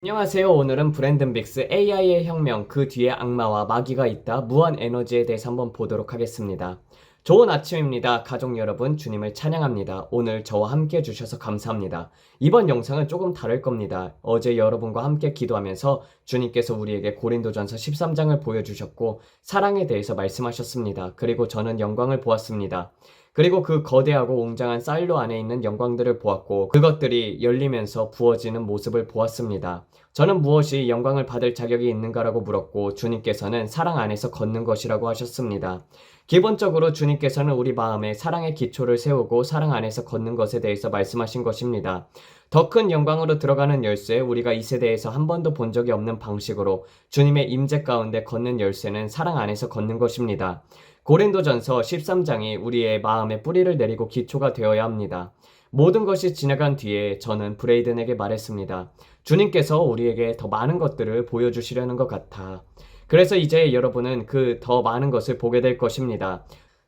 안녕하세요. 오늘은 브랜든 빅스 AI의 혁명, 그 뒤에 악마와 마귀가 있다, 무한 에너지에 대해서 한번 보도록 하겠습니다. 좋은 아침입니다. 가족 여러분, 주님을 찬양합니다. 오늘 저와 함께 해주셔서 감사합니다. 이번 영상은 조금 다를 겁니다. 어제 여러분과 함께 기도하면서 주님께서 우리에게 고린도전서 13장을 보여주셨고 사랑에 대해서 말씀하셨습니다. 그리고 저는 영광을 보았습니다. 그리고 그 거대하고 웅장한 사일로 안에 있는 영광들을 보았고 그것들이 열리면서 부어지는 모습을 보았습니다. 저는 무엇이 영광을 받을 자격이 있는가라고 물었고 주님께서는 사랑 안에서 걷는 것이라고 하셨습니다. 기본적으로 주님께서는 우리 마음에 사랑의 기초를 세우고 사랑 안에서 걷는 것에 대해서 말씀하신 것입니다. 더 큰 영광으로 들어가는 열쇠, 우리가 이 세대에서 한 번도 본 적이 없는 방식으로 주님의 임재 가운데 걷는 열쇠는 사랑 안에서 걷는 것입니다. 고린도전서 13장이 우리의 마음에 뿌리를 내리고 기초가 되어야 합니다. 모든 것이 지나간 뒤에 저는 브레이든에게 말했습니다. 주님께서 우리에게 더 많은 것들을 보여주시려는 것 같아. 그래서 이제 여러분은 그 더 많은 것을 보게 될 것입니다.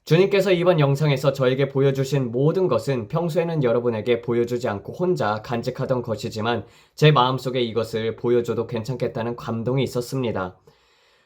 주님께서 이번 영상에서 저에게 보여주신 모든 것은 평소에는 여러분에게 보여주지 않고 혼자 간직하던 것이지만 제 마음속에 이것을 보여줘도 괜찮겠다는 감동이 있었습니다.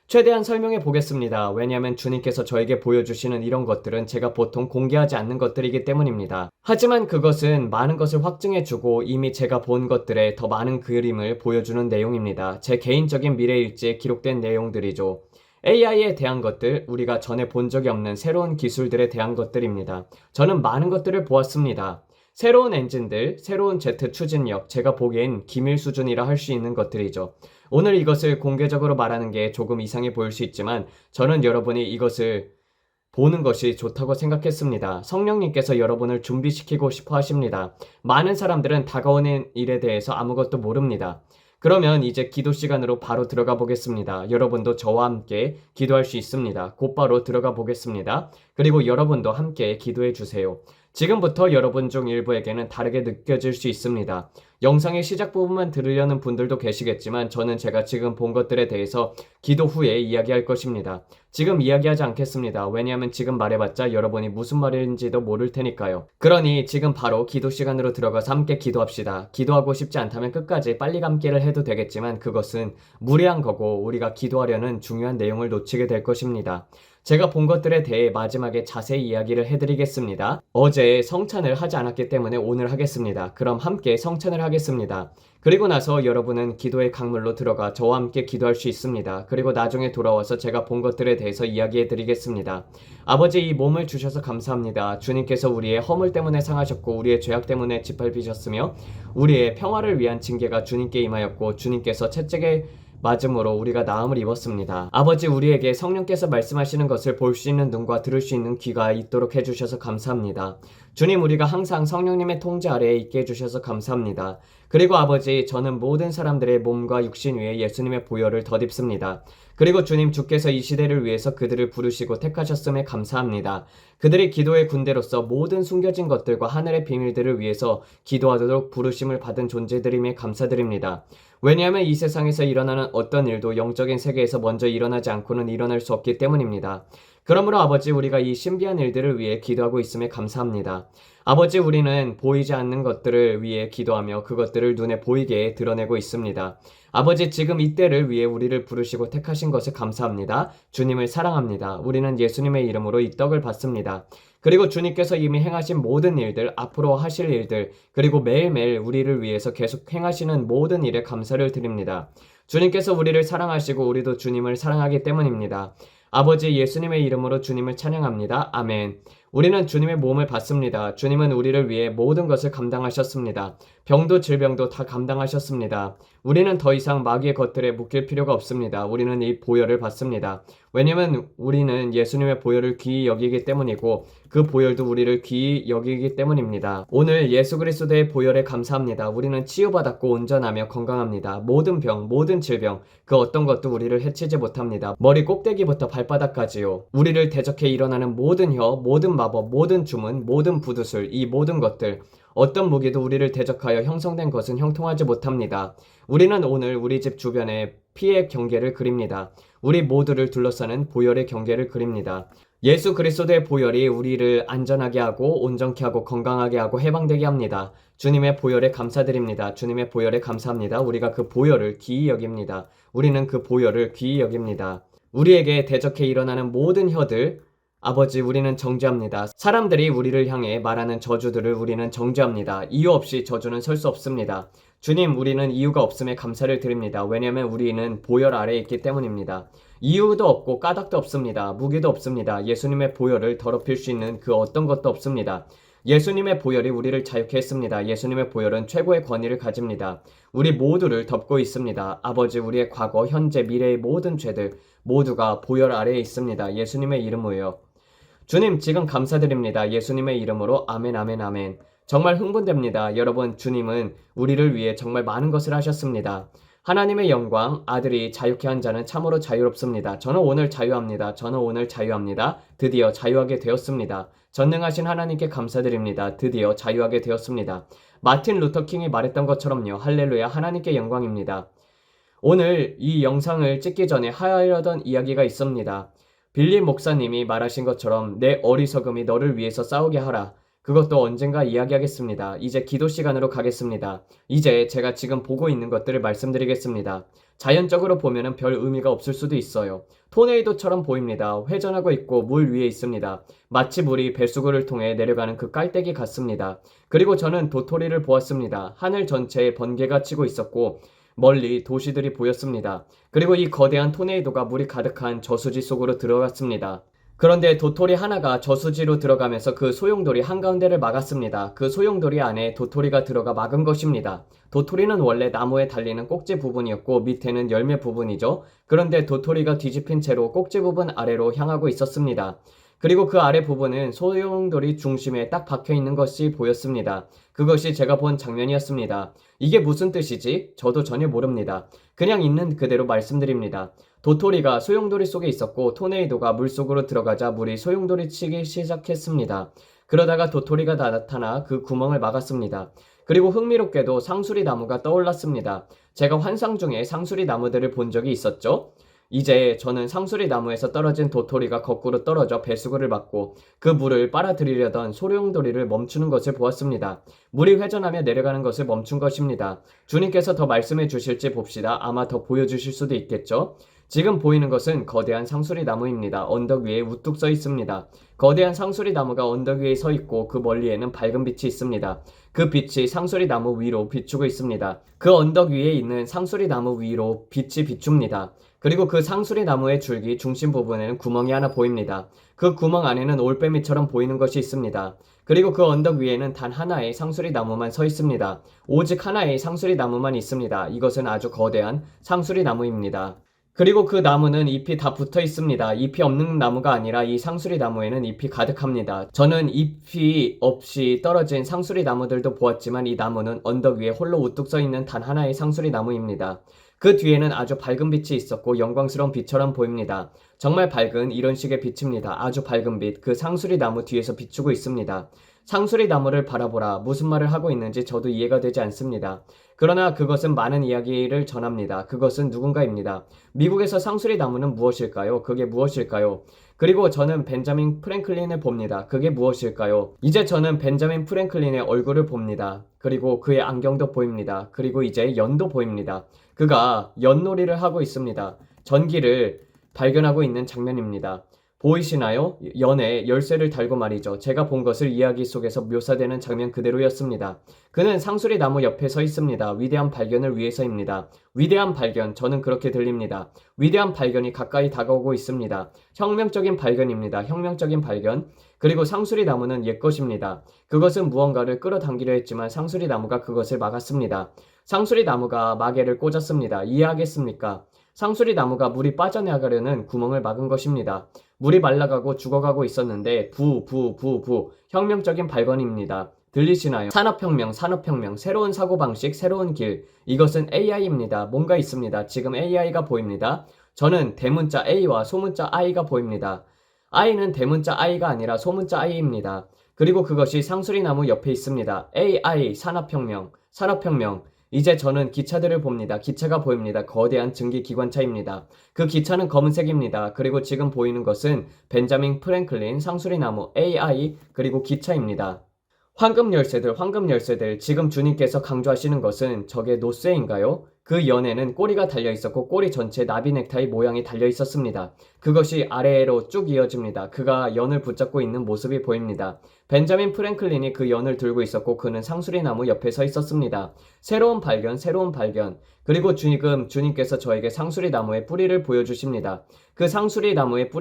최대한 설명해 보겠습니다. 왜냐하면 주님께서 저에게 보여주시는 이런 것들은 제가 보통 공개하지 않는 것들이기 때문입니다. 하지만 그것은 많은 것을 확증해주고 이미 제가 본 것들의 더 많은 그림을 보여주는 내용입니다. 제 개인적인 미래일지에 기록된 내용들이죠. AI에 대한 것들, 우리가 전에 본 적이 없는 새로운 기술들에 대한 것들입니다. 저는 많은 것들을 보았습니다. 새로운 엔진들, 새로운 제트 추진력, 제가 보기엔 기밀 수준이라 할 수 있는 것들이죠. 오늘 이것을 공개적으로 말하는 게 조금 이상해 보일 수 있지만 저는 여러분이 이것을 보는 것이 좋다고 생각했습니다. 성령님께서 여러분을 준비시키고 싶어 하십니다. 많은 사람들은 다가오는 일에 대해서 아무것도 모릅니다. 그러면 이제 기도 시간으로 바로 들어가 보겠습니다. 여러분도 저와 함께 기도할 수 있습니다. 곧바로 들어가 보겠습니다. 그리고 여러분도 함께 기도해 주세요. 지금부터 여러분 중 일부에게는 다르게 느껴질 수 있습니다. 영상의 시작 부분만 들으려는 분들도 계시겠지만 저는 제가 지금 본 것들에 대해서 기도 후에 이야기할 것입니다. 지금 이야기하지 않겠습니다. 왜냐하면 지금 말해봤자 여러분이 무슨 말인지도 모를 테니까요. 그러니 지금 바로 기도 시간으로 들어가서 함께 기도합시다. 기도하고 싶지 않다면 끝까지 빨리 감기를 해도 되겠지만 그것은 무리한 거고 우리가 기도하려는 중요한 내용을 놓치게 될 것입니다. 제가 본 것들에 대해 마지막에 자세히 이야기를 해드리겠습니다. 어제 성찬을 하지 않았기 때문에 오늘 하겠습니다. 그럼 함께 성찬을 하겠습니다. 그리고 나서 여러분은 기도의 강물로 들어가 저와 함께 기도할 수 있습니다. 그리고 나중에 돌아와서 제가 본 것들에 대해서 이야기해 드리겠습니다. 아버지, 이 몸을 주셔서 감사합니다. 주님께서 우리의 허물 때문에 상하셨고 우리의 죄악 때문에 짓밟히셨으며 우리의 평화를 위한 징계가 주님께 임하였고 주님께서 채찍에 맞음으로 우리가 나음을 입었습니다. 아버지, 우리에게 성령께서 말씀하시는 것을 볼 수 있는 눈과 들을 수 있는 귀가 있도록 해주셔서 감사합니다. 주님, 우리가 항상 성령님의 통제 아래에 있게 해주셔서 감사합니다. 그리고 아버지, 저는 모든 사람들의 몸과 육신 위에 예수님의 보혈을 덧입습니다. 그리고 주님, 주께서 이 시대를 위해서 그들을 부르시고 택하셨음에 감사합니다. 그들이 기도의 군대로서 모든 숨겨진 것들과 하늘의 비밀들을 위해서 기도하도록 부르심을 받은 존재들임에 감사드립니다. 왜냐하면 이 세상에서 일어나는 어떤 일도 영적인 세계에서 먼저 일어나지 않고는 일어날 수 없기 때문입니다. 그러므로 아버지, 우리가 이 신비한 일들을 위해 기도하고 있음에 감사합니다. 아버지, 우리는 보이지 않는 것들을 위해 기도하며 그것들을 눈에 보이게 드러내고 있습니다. 아버지, 지금 이때를 위해 우리를 부르시고 택하신 것에 감사합니다. 주님을 사랑합니다. 우리는 예수님의 이름으로 이 떡을 받습니다. 그리고 주님께서 이미 행하신 모든 일들, 앞으로 하실 일들, 그리고 매일매일 우리를 위해서 계속 행하시는 모든 일에 감사를 드립니다. 주님께서 우리를 사랑하시고 우리도 주님을 사랑하기 때문입니다. 아버지, 예수님의 이름으로 주님을 찬양합니다. 아멘. 우리는 주님의 몸을 받습니다. 주님은 우리를 위해 모든 것을 감당하셨습니다. 병도 질병도 다 감당하셨습니다. 우리는 더 이상 마귀의 것들에 묶일 필요가 없습니다. 우리는 이 보혈을 받습니다. 왜냐하면 우리는 예수님의 보혈을 귀히 여기기 때문이고 그 보혈도 우리를 귀히 여기기 때문입니다. 오늘 예수 그리스도의 보혈에 감사합니다. 우리는 치유받았고 온전하며 건강합니다. 모든 병, 모든 질병, 그 어떤 것도 우리를 해치지 못합니다. 머리 꼭대기부터 발바닥까지요. 우리를 대적해 일어나는 모든 혀, 모든 마법, 모든 주문, 모든 부두술, 이 모든 것들, 어떤 무기도 우리를 대적하여 형성된 것은 형통하지 못합니다. 우리는 오늘 우리 집 주변에 피의 경계를 그립니다. 우리 모두를 둘러싸는 보혈의 경계를 그립니다. 예수 그리스도의 보혈이 우리를 안전하게 하고 온전케 하고 건강하게 하고 해방되게 합니다. 주님의 보혈에 감사드립니다. 주님의 보혈에 감사합니다. 우리가 그 보혈을 귀히 여깁니다. 우리는 그 보혈을 귀히 여깁니다. 우리에게 대적해 일어나는 모든 혀들, 아버지 우리는 정죄합니다. 사람들이 우리를 향해 말하는 저주들을 우리는 정죄합니다. 이유 없이 저주는 설 수 없습니다. 주님, 우리는 이유가 없음에 감사를 드립니다. 왜냐하면 우리는 보혈 아래에 있기 때문입니다. 이유도 없고 까닭도 없습니다. 무기도 없습니다. 예수님의 보혈을 더럽힐 수 있는 그 어떤 것도 없습니다. 예수님의 보혈이 우리를 자유케 했습니다. 예수님의 보혈은 최고의 권위를 가집니다. 우리 모두를 덮고 있습니다. 아버지, 우리의 과거, 현재, 미래의 모든 죄들 모두가 보혈 아래에 있습니다. 예수님의 이름으로요. 주님, 지금 감사드립니다. 예수님의 이름으로 아멘, 아멘, 아멘. 정말 흥분됩니다. 여러분, 주님은 우리를 위해 정말 많은 것을 하셨습니다. 하나님의 영광, 아들이 자유케 한 자는 참으로 자유롭습니다. 저는 오늘 자유합니다. 저는 오늘 자유합니다. 드디어 자유하게 되었습니다. 전능하신 하나님께 감사드립니다. 드디어 자유하게 되었습니다. 마틴 루터 킹이 말했던 것처럼요. 할렐루야, 하나님께 영광입니다. 오늘 이 영상을 찍기 전에 하려던 이야기가 있습니다. 빌리 목사님이 말하신 것처럼 내 어리석음이 너를 위해서 싸우게 하라. 그것도 언젠가 이야기하겠습니다. 이제 기도 시간으로 가겠습니다. 이제 제가 지금 보고 있는 것들을 말씀드리겠습니다. 자연적으로 보면은 별 의미가 없을 수도 있어요. 토네이도처럼 보입니다. 회전하고 있고 물 위에 있습니다. 마치 물이 배수구를 통해 내려가는 그 깔때기 같습니다. 그리고 저는 도토리를 보았습니다. 하늘 전체에 번개가 치고 있었고 멀리 도시들이 보였습니다. 그리고 이 거대한 토네이도가 물이 가득한 저수지 속으로 들어갔습니다. 그런데 도토리 하나가 저수지로 들어가면서 그 소용돌이 한가운데를 막았습니다. 그 소용돌이 안에 도토리가 들어가 막은 것입니다. 도토리는 원래 나무에 달리는 꼭지 부분이었고 밑에는 열매 부분이죠. 그런데 도토리가 뒤집힌 채로 꼭지 부분 아래로 향하고 있었습니다. 그리고 그 아래 부분은 소용돌이 중심에 딱 박혀 있는 것이 보였습니다. 그것이 제가 본 장면이었습니다. 이게 무슨 뜻이지? 저도 전혀 모릅니다. 그냥 있는 그대로 말씀드립니다. 도토리가 소용돌이 속에 있었고 토네이도가 물속으로 들어가자 물이 소용돌이 치기 시작했습니다. 그러다가 도토리가 나타나 그 구멍을 막았습니다. 그리고 흥미롭게도 상수리 나무가 떠올랐습니다. 제가 환상 중에 상수리 나무들을 본 적이 있었죠? 이제 저는 상수리 나무에서 떨어진 도토리가 거꾸로 떨어져 배수구를 막고 그 물을 빨아들이려던 소용돌이를 멈추는 것을 보았습니다. 물이 회전하며 내려가는 것을 멈춘 것입니다. 주님께서 더 말씀해 주실지 봅시다. 아마 더 보여주실 수도 있겠죠? 지금 보이는 것은 거대한 상수리 나무입니다. 언덕 위에 우뚝 서 있습니다. 거대한 상수리 나무가 언덕 위에 서 있고 그 멀리에는 밝은 빛이 있습니다. 그 빛이 상수리 나무 위로 비추고 있습니다. 그 언덕 위에 있는 상수리 나무 위로 빛이 비춥니다. 그리고 그 상수리 나무의 줄기 중심 부분에는 구멍이 하나 보입니다. 그 구멍 안에는 올빼미처럼 보이는 것이 있습니다. 그리고 그 언덕 위에는 단 하나의 상수리 나무만 서 있습니다. 오직 하나의 상수리 나무만 있습니다. 이것은 아주 거대한 상수리 나무입니다. 그리고 그 나무는 잎이 다 붙어 있습니다. 잎이 없는 나무가 아니라 이 상수리 나무에는 잎이 가득합니다. 저는 잎이 없이 떨어진 상수리 나무들도 보았지만 이 나무는 언덕 위에 홀로 우뚝 서 있는 단 하나의 상수리 나무입니다. 그 뒤에는 아주 밝은 빛이 있었고 영광스러운 빛처럼 보입니다. 정말 밝은 이런 식의 빛입니다. 아주 밝은 빛, 그 상수리 나무 뒤에서 비추고 있습니다. 상수리 나무를 바라보라. 무슨 말을 하고 있는지 저도 이해가 되지 않습니다. 그러나 그것은 많은 이야기를 전합니다. 그것은 누군가입니다. 미국에서 상수리 나무는 무엇일까요? 그게 무엇일까요? 그리고 저는 벤자민 프랭클린을 봅니다. 그게 무엇일까요? 이제 저는 벤자민 프랭클린의 얼굴을 봅니다. 그리고 그의 안경도 보입니다. 그리고 이제 연도 보입니다. 그가 연놀이를 하고 있습니다. 전기를 발견하고 있는 장면입니다. 보이시나요? 연에 열쇠를 달고 말이죠. 제가 본 것을 이야기 속에서 묘사되는 장면 그대로였습니다. 그는 상수리 나무 옆에 서 있습니다. 위대한 발견을 위해서입니다. 위대한 발견, 저는 그렇게 들립니다. 위대한 발견이 가까이 다가오고 있습니다. 혁명적인 발견입니다. 혁명적인 발견. 그리고 상수리 나무는 옛것입니다. 그것은 무언가를 끌어당기려 했지만 상수리 나무가 그것을 막았습니다. 상수리 나무가 마개를 꽂았습니다. 이해하겠습니까? 상수리 나무가 물이 빠져나가려는 구멍을 막은 것입니다. 물이 말라가고 죽어가고 있었는데 혁명적인 발견입니다. 들리시나요? 산업혁명, 산업혁명, 새로운 사고방식, 새로운 길. 이것은 AI입니다. 뭔가 있습니다. 지금 AI가 보입니다. 저는 대문자 A와 소문자 I가 보입니다. I는 대문자 I가 아니라 소문자 I입니다. 그리고 그것이 상수리 나무 옆에 있습니다. AI, 산업혁명, 산업혁명. 이제 저는 기차들을 봅니다. 기차가 보입니다. 거대한 증기기관차입니다. 그 기차는 검은색입니다. 그리고 지금 보이는 것은 벤자민 프랭클린, 상수리나무, AI, 그리고 기차입니다. 황금 열쇠들. 지금 주님께서 강조하시는 것은 저게 노쇠인가요? 그 연에는 꼬리가 달려 있었고 꼬리 전체에 나비 넥타이 모양이 달려 있었습니다. 그것이 아래로 쭉 이어집니다. 그가 연을 붙잡고 있는 모습이 보입니다. 벤자민 프랭클린이 그 연을 들고 있었고 그는 상수리 나무 옆에 서 있었습니다. 새로운 발견. 그리고 지금 주님께서 저에게 상수리 나무의 뿌리를 보여주십니다. 그 상수리 나무의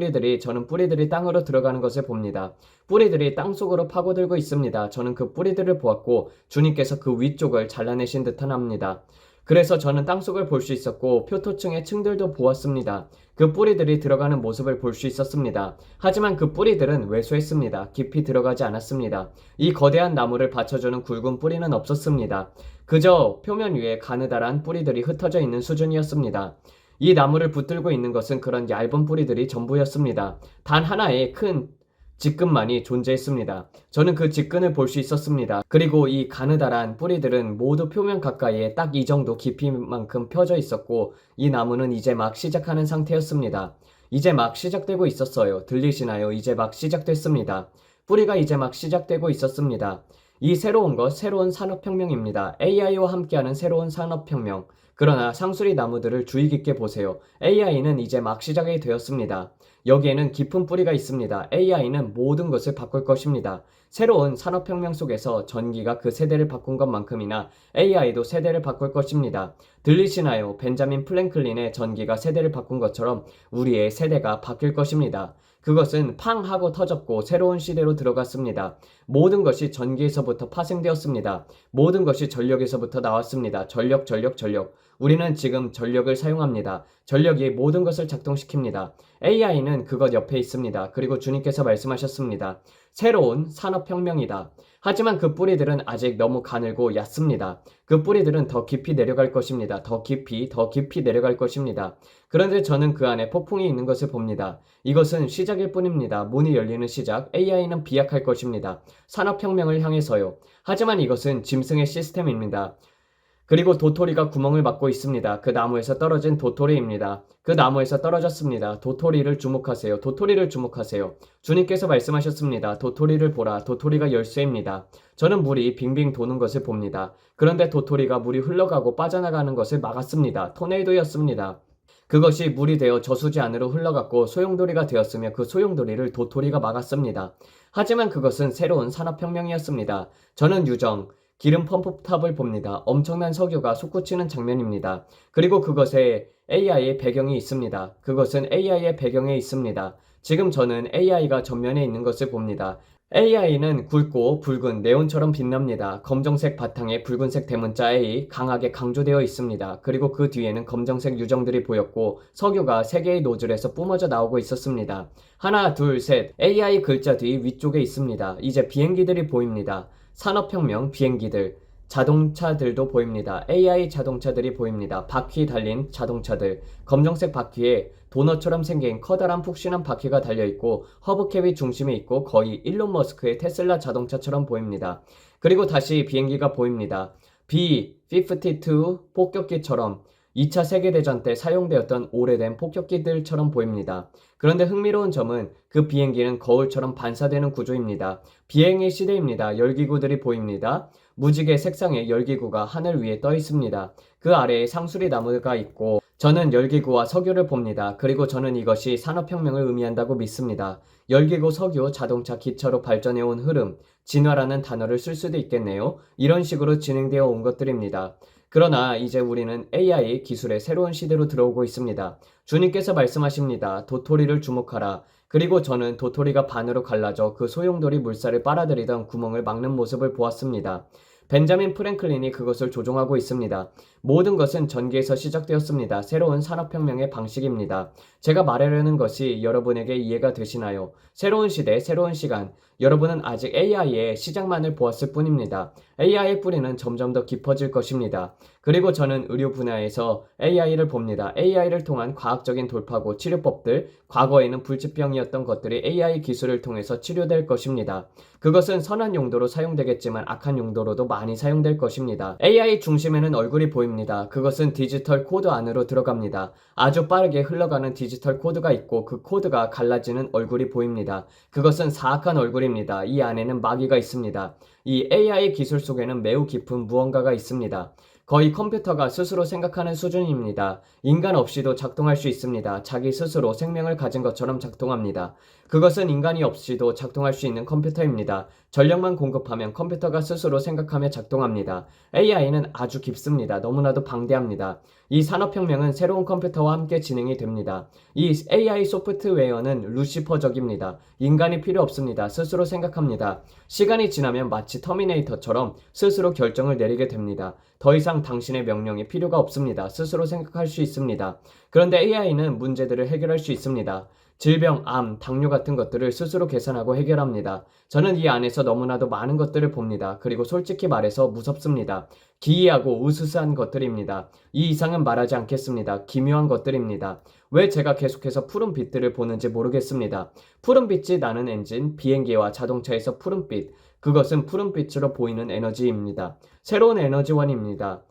저는 뿌리들이 땅으로 들어가는 것을 봅니다. 뿌리들이 땅속으로 파고들고 있습니다. 저는 그 뿌리들을 보았고 주님께서 그 위쪽을 잘라내신 듯한 합니다. 그래서 저는 땅속을 볼 수 있었고 표토층의 층들도 보았습니다. 그 뿌리들이 들어가는 모습을 볼 수 있었습니다. 하지만 그 뿌리들은 왜소했습니다. 깊이 들어가지 않았습니다. 이 거대한 나무를 받쳐주는 굵은 뿌리는 없었습니다. 그저 표면 위에 가느다란 뿌리들이 흩어져 있는 수준이었습니다. 이 나무를 붙들고 있는 것은 그런 얇은 뿌리들이 전부였습니다. 단 하나의 큰 직근만이 존재했습니다. 저는 그 직근을 볼 수 있었습니다. 그리고 이 가느다란 뿌리들은 모두 표면 가까이에 딱 이 정도 깊이만큼 펴져 있었고 이 나무는 이제 막 시작하는 상태였습니다. 이제 막 시작되고 있었어요. 들리시나요? 이제 막 시작됐습니다. 뿌리가 이제 막 시작되고 있었습니다. 이 새로운 산업혁명입니다. AI와 함께하는 새로운 산업혁명. 그러나 상수리 나무들을 주의 깊게 보세요. AI는 이제 막 시작이 되었습니다. 여기에는 깊은 뿌리가 있습니다. AI는 모든 것을 바꿀 것입니다. 새로운 산업혁명 속에서 전기가 그 세대를 바꾼 것만큼이나 AI도 세대를 바꿀 것입니다. 들리시나요? 벤자민 플랭클린의 전기가 세대를 바꾼 것처럼 우리의 세대가 바뀔 것입니다. 그것은 팡 하고 터졌고 새로운 시대로 들어갔습니다. 모든 것이 전기에서부터 파생되었습니다. 모든 것이 전력에서부터 나왔습니다. 전력. 우리는 지금 전력을 사용합니다. 전력이 모든 것을 작동시킵니다. AI는 그것 옆에 있습니다. 그리고 주님께서 말씀하셨습니다. 새로운 산업혁명이다. 하지만 그 뿌리들은 아직 너무 가늘고 얕습니다. 그 뿌리들은 더 깊이 내려갈 것입니다. 더 깊이 내려갈 것입니다. 그런데 저는 그 안에 폭풍이 있는 것을 봅니다. 이것은 시작일 뿐입니다. 문이 열리는 시작. AI는 비약할 것입니다. 산업혁명을 향해서요. 하지만 이것은 짐승의 시스템입니다. 그리고 도토리가 구멍을 막고 있습니다. 그 나무에서 떨어진 도토리입니다. 그 나무에서 떨어졌습니다. 도토리를 주목하세요. 주님께서 말씀하셨습니다. 도토리를 보라. 도토리가 열쇠입니다. 저는 물이 빙빙 도는 것을 봅니다. 그런데 도토리가 물이 흘러가고 빠져나가는 것을 막았습니다. 토네이도였습니다. 그것이 물이 되어 저수지 안으로 흘러갔고 소용돌이가 되었으며 그 소용돌이를 도토리가 막았습니다. 하지만 그것은 새로운 산업혁명이었습니다. 저는 기름 펌프탑을 봅니다. 엄청난 석유가 솟구치는 장면입니다. 그리고 그것에 AI의 배경이 있습니다. 지금 저는 AI가 전면에 있는 것을 봅니다. AI는 굵고 붉은 네온처럼 빛납니다. 검정색 바탕에 붉은색 대문자 A 강하게 강조되어 있습니다. 그리고 그 뒤에는 검정색 유정들이 보였고 석유가 3개의 노즐에서 뿜어져 나오고 있었습니다. 하나, 둘, 셋. AI 글자 뒤 위쪽에 있습니다. 이제 비행기들이 보입니다. 산업혁명 비행기들, 자동차들도 보입니다. AI 자동차들이 보입니다. 바퀴 달린 자동차들, 검정색 바퀴에 도넛처럼 생긴 커다란 푹신한 바퀴가 달려있고 허브캡이 중심에 있고 거의 일론 머스크의 테슬라 자동차처럼 보입니다. 그리고 다시 비행기가 보입니다. B-52 폭격기처럼 2차 세계대전 때 사용되었던 오래된 폭격기들처럼 보입니다. 그런데 흥미로운 점은 그 비행기는 거울처럼 반사되는 구조입니다. 비행의 시대입니다. 열기구들이 보입니다. 무지개 색상의 열기구가 하늘 위에 떠 있습니다. 그 아래에 상수리 나무가 있고 저는 열기구와 석유를 봅니다. 그리고 저는 이것이 산업혁명을 의미한다고 믿습니다. 열기구, 석유, 자동차, 기차로 발전해온 흐름, 진화라는 단어를 쓸 수도 있겠네요. 이런 식으로 진행되어 온 것들입니다. 그러나 이제 우리는 AI 기술의 새로운 시대로 들어오고 있습니다. 주님께서 말씀하십니다. 도토리를 주목하라. 그리고 저는 도토리가 반으로 갈라져 그 소용돌이 물살을 빨아들이던 구멍을 막는 모습을 보았습니다. 벤자민 프랭클린이 그것을 조종하고 있습니다. 모든 것은 전기에서 시작되었습니다. 새로운 산업혁명의 방식입니다. 제가 말하려는 것이 여러분에게 이해가 되시나요? 새로운 시대, 새로운 시간. 여러분은 아직 AI의 시작만을 보았을 뿐입니다. AI의 뿌리는 점점 더 깊어질 것입니다. 그리고 저는 의료 분야에서 AI를 봅니다. AI를 통한 과학적인 돌파구, 치료법들, 과거에는 불치병이었던 것들이 AI 기술을 통해서 치료될 것입니다. 그것은 선한 용도로 사용되겠지만 악한 용도로도 많이 사용될 것입니다. AI 중심에는 얼굴이 보입니다. 그것은 디지털 코드 안으로 들어갑니다. 아주 빠르게 흘러가는 디지털 코드가 있고 그 코드가 갈라지는 얼굴이 보입니다. 그것은 사악한 얼굴입니다. 이 안에는 마귀가 있습니다. 이 AI 기술 속에는 매우 깊은 무언가가 있습니다. 거의 컴퓨터가 스스로 생각하는 수준입니다. 인간 없이도 작동할 수 있습니다. 자기 스스로 생명을 가진 것처럼 작동합니다. 그것은 인간이 없이도 작동할 수 있는 컴퓨터입니다. 전력만 공급하면 컴퓨터가 스스로 생각하며 작동합니다. AI는 아주 깊습니다. 너무나도 방대합니다. 이 산업혁명은 새로운 컴퓨터와 함께 진행이 됩니다. 이 AI 소프트웨어는 루시퍼적입니다. 인간이 필요 없습니다. 스스로 생각합니다. 시간이 지나면 마치 터미네이터처럼 스스로 결정을 내리게 됩니다. 더 이상 당신의 명령이 필요가 없습니다. 스스로 생각할 수 있습니다. 그런데 AI는 문제들을 해결할 수 있습니다. 질병, 암, 당뇨 같은 것들을 스스로 계산하고 해결합니다. 저는 이 안에서 너무나도 많은 것들을 봅니다. 그리고 솔직히 말해서 무섭습니다. 기이하고 으스스한 것들입니다. 이 이상은 말하지 않겠습니다. 기묘한 것들입니다. 왜 제가 계속해서 푸른 빛들을 보는지 모르겠습니다. 푸른 빛이 나는 엔진, 비행기와 자동차에서 푸른 빛, 그것은 푸른 빛으로 보이는 에너지입니다. 새로운 에너지원입니다.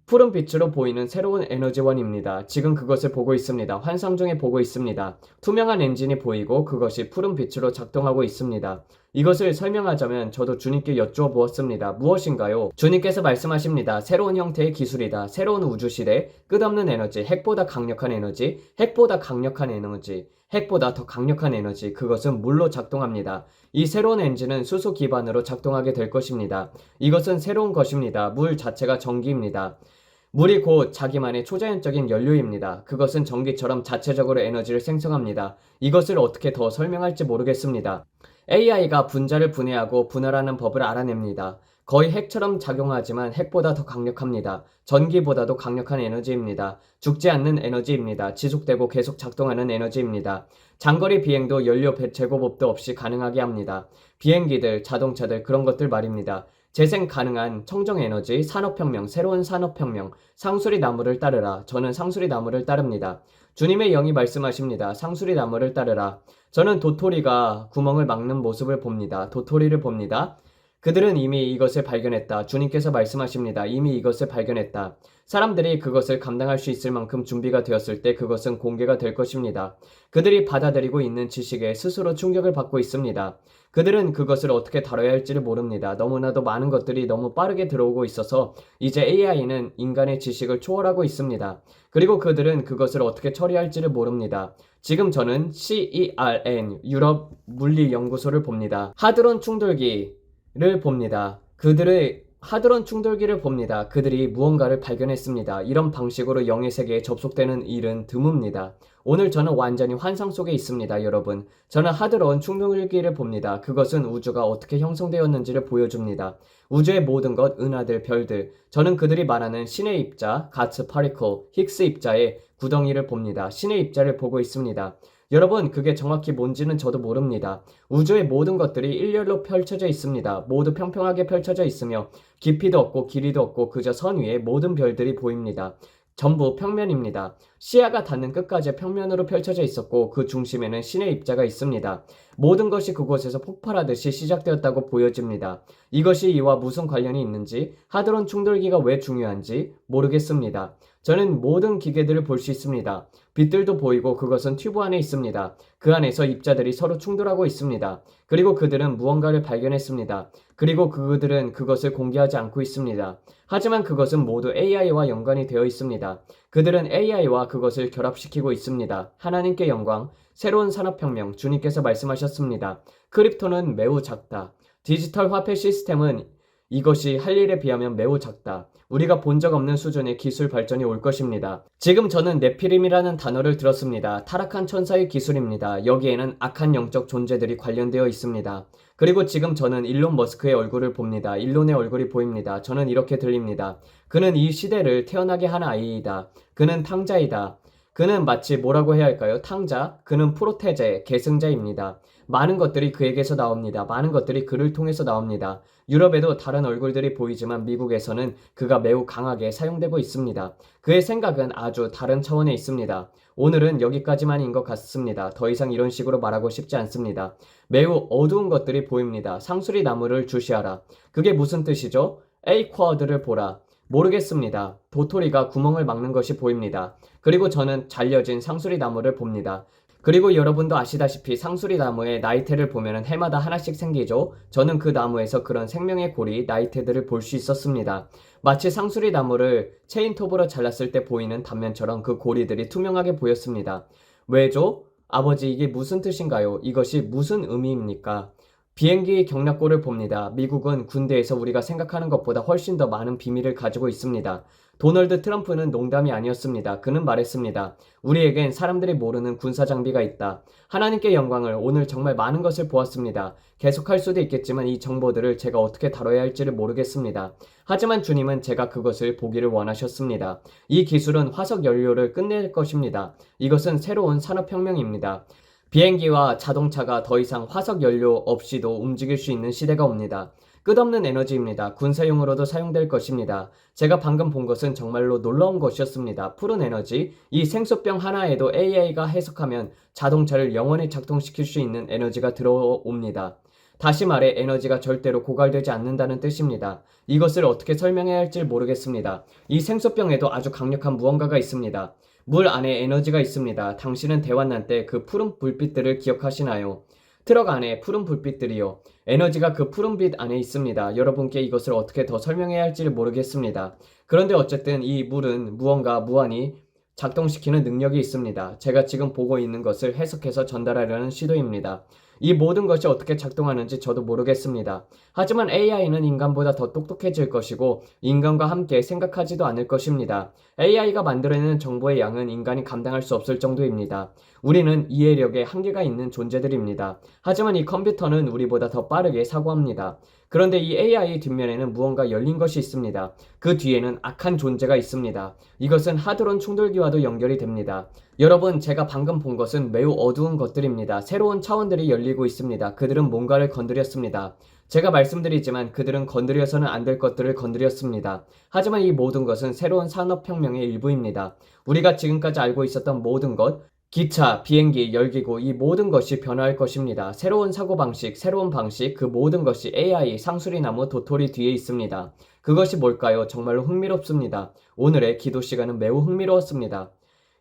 푸른 빛으로 보이는 새로운 에너지원입니다. 지금 그것을 보고 있습니다. 환상 중에 보고 있습니다. 투명한 엔진이 보이고 그것이 푸른 빛으로 작동하고 있습니다. 이것을 설명하자면 저도 주님께 여쭈어 보았습니다. 무엇인가요? 주님께서 말씀하십니다. 새로운 형태의 기술이다. 새로운 우주시대, 끝없는 에너지, 핵보다 강력한 에너지, 핵보다 강력한 에너지, 핵보다 더 강력한 에너지, 그것은 물로 작동합니다. 이 새로운 엔진은 수소 기반으로 작동하게 될 것입니다. 이것은 새로운 것입니다. 물 자체가 전기입니다. 물이 곧 자기만의 초자연적인 연료입니다. 그것은 전기처럼 자체적으로 에너지를 생성합니다. 이것을 어떻게 더 설명할지 모르겠습니다. AI가 분자를 분해하고 분할하는 법을 알아냅니다. 거의 핵처럼 작용하지만 핵보다 더 강력합니다. 전기보다도 강력한 에너지입니다. 죽지 않는 에너지입니다. 지속되고 계속 작동하는 에너지입니다. 장거리 비행도 연료 제공법도 없이 가능하게 합니다. 비행기들, 자동차들 그런 것들 말입니다. 재생 가능한 청정에너지, 산업혁명, 새로운 산업혁명, 상수리 나무를 따르라. 저는 상수리 나무를 따릅니다. 주님의 영이 말씀하십니다. 상수리 나무를 따르라. 저는 도토리가 구멍을 막는 모습을 봅니다. 도토리를 봅니다. 그들은 이미 이것을 발견했다. 주님께서 말씀하십니다. 이미 이것을 발견했다. 사람들이 그것을 감당할 수 있을 만큼 준비가 되었을 때 그것은 공개가 될 것입니다. 그들이 받아들이고 있는 지식에 스스로 충격을 받고 있습니다. 그들은 그것을 어떻게 다뤄야 할지를 모릅니다. 너무나도 많은 것들이 너무 빠르게 들어오고 있어서 이제 AI는 인간의 지식을 초월하고 있습니다. 그리고 그들은 그것을 어떻게 처리할지를 모릅니다. 지금 저는 CERN 유럽 물리연구소를 봅니다. 하드론 충돌기를 봅니다. 하드론 충돌기를 봅니다. 그들이 무언가를 발견했습니다. 이런 방식으로 영의 세계에 접속되는 일은 드뭅니다. 오늘 저는 완전히 환상 속에 있습니다, 여러분. 저는 하드론 충돌기를 봅니다. 그것은 우주가 어떻게 형성되었는지를 보여줍니다. 우주의 모든 것, 은하들, 별들. 저는 그들이 말하는 신의 입자, 가츠 파리클, 힉스 입자의 구덩이를 봅니다. 신의 입자를 보고 있습니다. 여러분, 그게 정확히 뭔지는 저도 모릅니다. 우주의 모든 것들이 일렬로 펼쳐져 있습니다. 모두 평평하게 펼쳐져 있으며 깊이도 없고 길이도 없고 그저 선 위에 모든 별들이 보입니다. 전부 평면입니다. 시야가 닿는 끝까지 평면으로 펼쳐져 있었고 그 중심에는 신의 입자가 있습니다. 모든 것이 그곳에서 폭발하듯이 시작되었다고 보여집니다. 이것이 이와 무슨 관련이 있는지, 하드론 충돌기가 왜 중요한지 모르겠습니다. 저는 모든 기계들을 볼 수 있습니다. 빛들도 보이고 그것은 튜브 안에 있습니다. 그 안에서 입자들이 서로 충돌하고 있습니다. 그리고 그들은 무언가를 발견했습니다. 그리고 그들은 그것을 공개하지 않고 있습니다. 하지만 그것은 모두 AI와 연관이 되어 있습니다. 그들은 AI와 그것을 결합시키고 있습니다. 하나님께 영광, 새로운 산업혁명, 주님께서 말씀하셨습니다. 크립토는 매우 작다. 디지털 화폐 시스템은 이것이 할 일에 비하면 매우 작다. 우리가 본 적 없는 수준의 기술 발전이 올 것입니다. 지금 저는 네피림이라는 단어를 들었습니다. 타락한 천사의 기술입니다. 여기에는 악한 영적 존재들이 관련되어 있습니다. 그리고 지금 저는 일론 머스크의 얼굴을 봅니다. 일론의 얼굴이 보입니다. 저는 이렇게 들립니다. 그는 이 시대를 태어나게 한 아이이다. 그는 탕자이다. 그는 마치 뭐라고 해야 할까요? 탕자, 그는 프로테제, 계승자입니다. 많은 것들이 그에게서 나옵니다. 많은 것들이 그를 통해서 나옵니다. 유럽에도 다른 얼굴들이 보이지만 미국에서는 그가 매우 강하게 사용되고 있습니다. 그의 생각은 아주 다른 차원에 있습니다. 오늘은 여기까지만인 것 같습니다. 더 이상 이런 식으로 말하고 싶지 않습니다. 매우 어두운 것들이 보입니다. 상수리 나무를 주시하라. 그게 무슨 뜻이죠? A 쿼드를 보라. 모르겠습니다. 도토리가 구멍을 막는 것이 보입니다. 그리고 저는 잘려진 상수리 나무를 봅니다. 그리고 여러분도 아시다시피 상수리 나무에 나이테를 보면 해마다 하나씩 생기죠. 저는 그 나무에서 그런 생명의 고리 나이테들을 볼 수 있었습니다. 마치 상수리 나무를 체인톱으로 잘랐을 때 보이는 단면처럼 그 고리들이 투명하게 보였습니다. 왜죠? 아버지, 이게 무슨 뜻인가요? 이것이 무슨 의미입니까? 비행기 경락고를 봅니다. 미국은 군대에서 우리가 생각하는 것보다 훨씬 더 많은 비밀을 가지고 있습니다. 도널드 트럼프는 농담이 아니었습니다. 그는 말했습니다. 우리에겐 사람들이 모르는 군사 장비가 있다. 하나님께 영광을. 오늘 정말 많은 것을 보았습니다. 계속할 수도 있겠지만 이 정보들을 제가 어떻게 다뤄야 할지를 모르겠습니다. 하지만 주님은 제가 그것을 보기를 원하셨습니다. 이 기술은 화석 연료를 끝낼 것입니다. 이것은 새로운 산업혁명입니다. 비행기와 자동차가 더 이상 화석 연료 없이도 움직일 수 있는 시대가 옵니다. 끝없는 에너지입니다. 군사용으로도 사용될 것입니다. 제가 방금 본 것은 정말로 놀라운 것이었습니다. 푸른 에너지, 이 생수병 하나에도 AI가 해석하면 자동차를 영원히 작동시킬 수 있는 에너지가 들어옵니다. 다시 말해 에너지가 절대로 고갈되지 않는다는 뜻입니다. 이것을 어떻게 설명해야 할지 모르겠습니다. 이 생수병에도 아주 강력한 무언가가 있습니다. 물 안에 에너지가 있습니다. 당신은 대환란 때 그 푸른 불빛들을 기억하시나요? 트럭 안에 푸른 불빛들이요. 에너지가 그 푸른 빛 안에 있습니다. 여러분께 이것을 어떻게 더 설명해야 할지를 모르겠습니다. 그런데 어쨌든 이 물은 무언가 무한히 작동시키는 능력이 있습니다. 제가 지금 보고 있는 것을 해석해서 전달하려는 시도입니다. 이 모든 것이 어떻게 작동하는지 저도 모르겠습니다. 하지만 AI는 인간보다 더 똑똑해질 것이고 인간과 함께 생각하지도 않을 것입니다. AI가 만들어내는 정보의 양은 인간이 감당할 수 없을 정도입니다. 우리는 이해력에 한계가 있는 존재들입니다. 하지만 이 컴퓨터는 우리보다 더 빠르게 사고합니다. 그런데 이 AI 뒷면에는 무언가 열린 것이 있습니다. 그 뒤에는 악한 존재가 있습니다. 이것은 하드론 충돌기와도 연결이 됩니다. 여러분, 제가 방금 본 것은 매우 어두운 것들입니다. 새로운 차원들이 열리고 있습니다. 그들은 뭔가를 건드렸습니다. 제가 말씀드리지만 그들은 건드려서는 안 될 것들을 건드렸습니다. 하지만 이 모든 것은 새로운 산업혁명의 일부입니다. 우리가 지금까지 알고 있었던 모든 것, 기차, 비행기, 열기구, 이 모든 것이 변화할 것입니다. 새로운 사고방식, 새로운 방식, 그 모든 것이 AI, 상수리나무, 도토리 뒤에 있습니다. 그것이 뭘까요? 정말로 흥미롭습니다. 오늘의 기도 시간은 매우 흥미로웠습니다.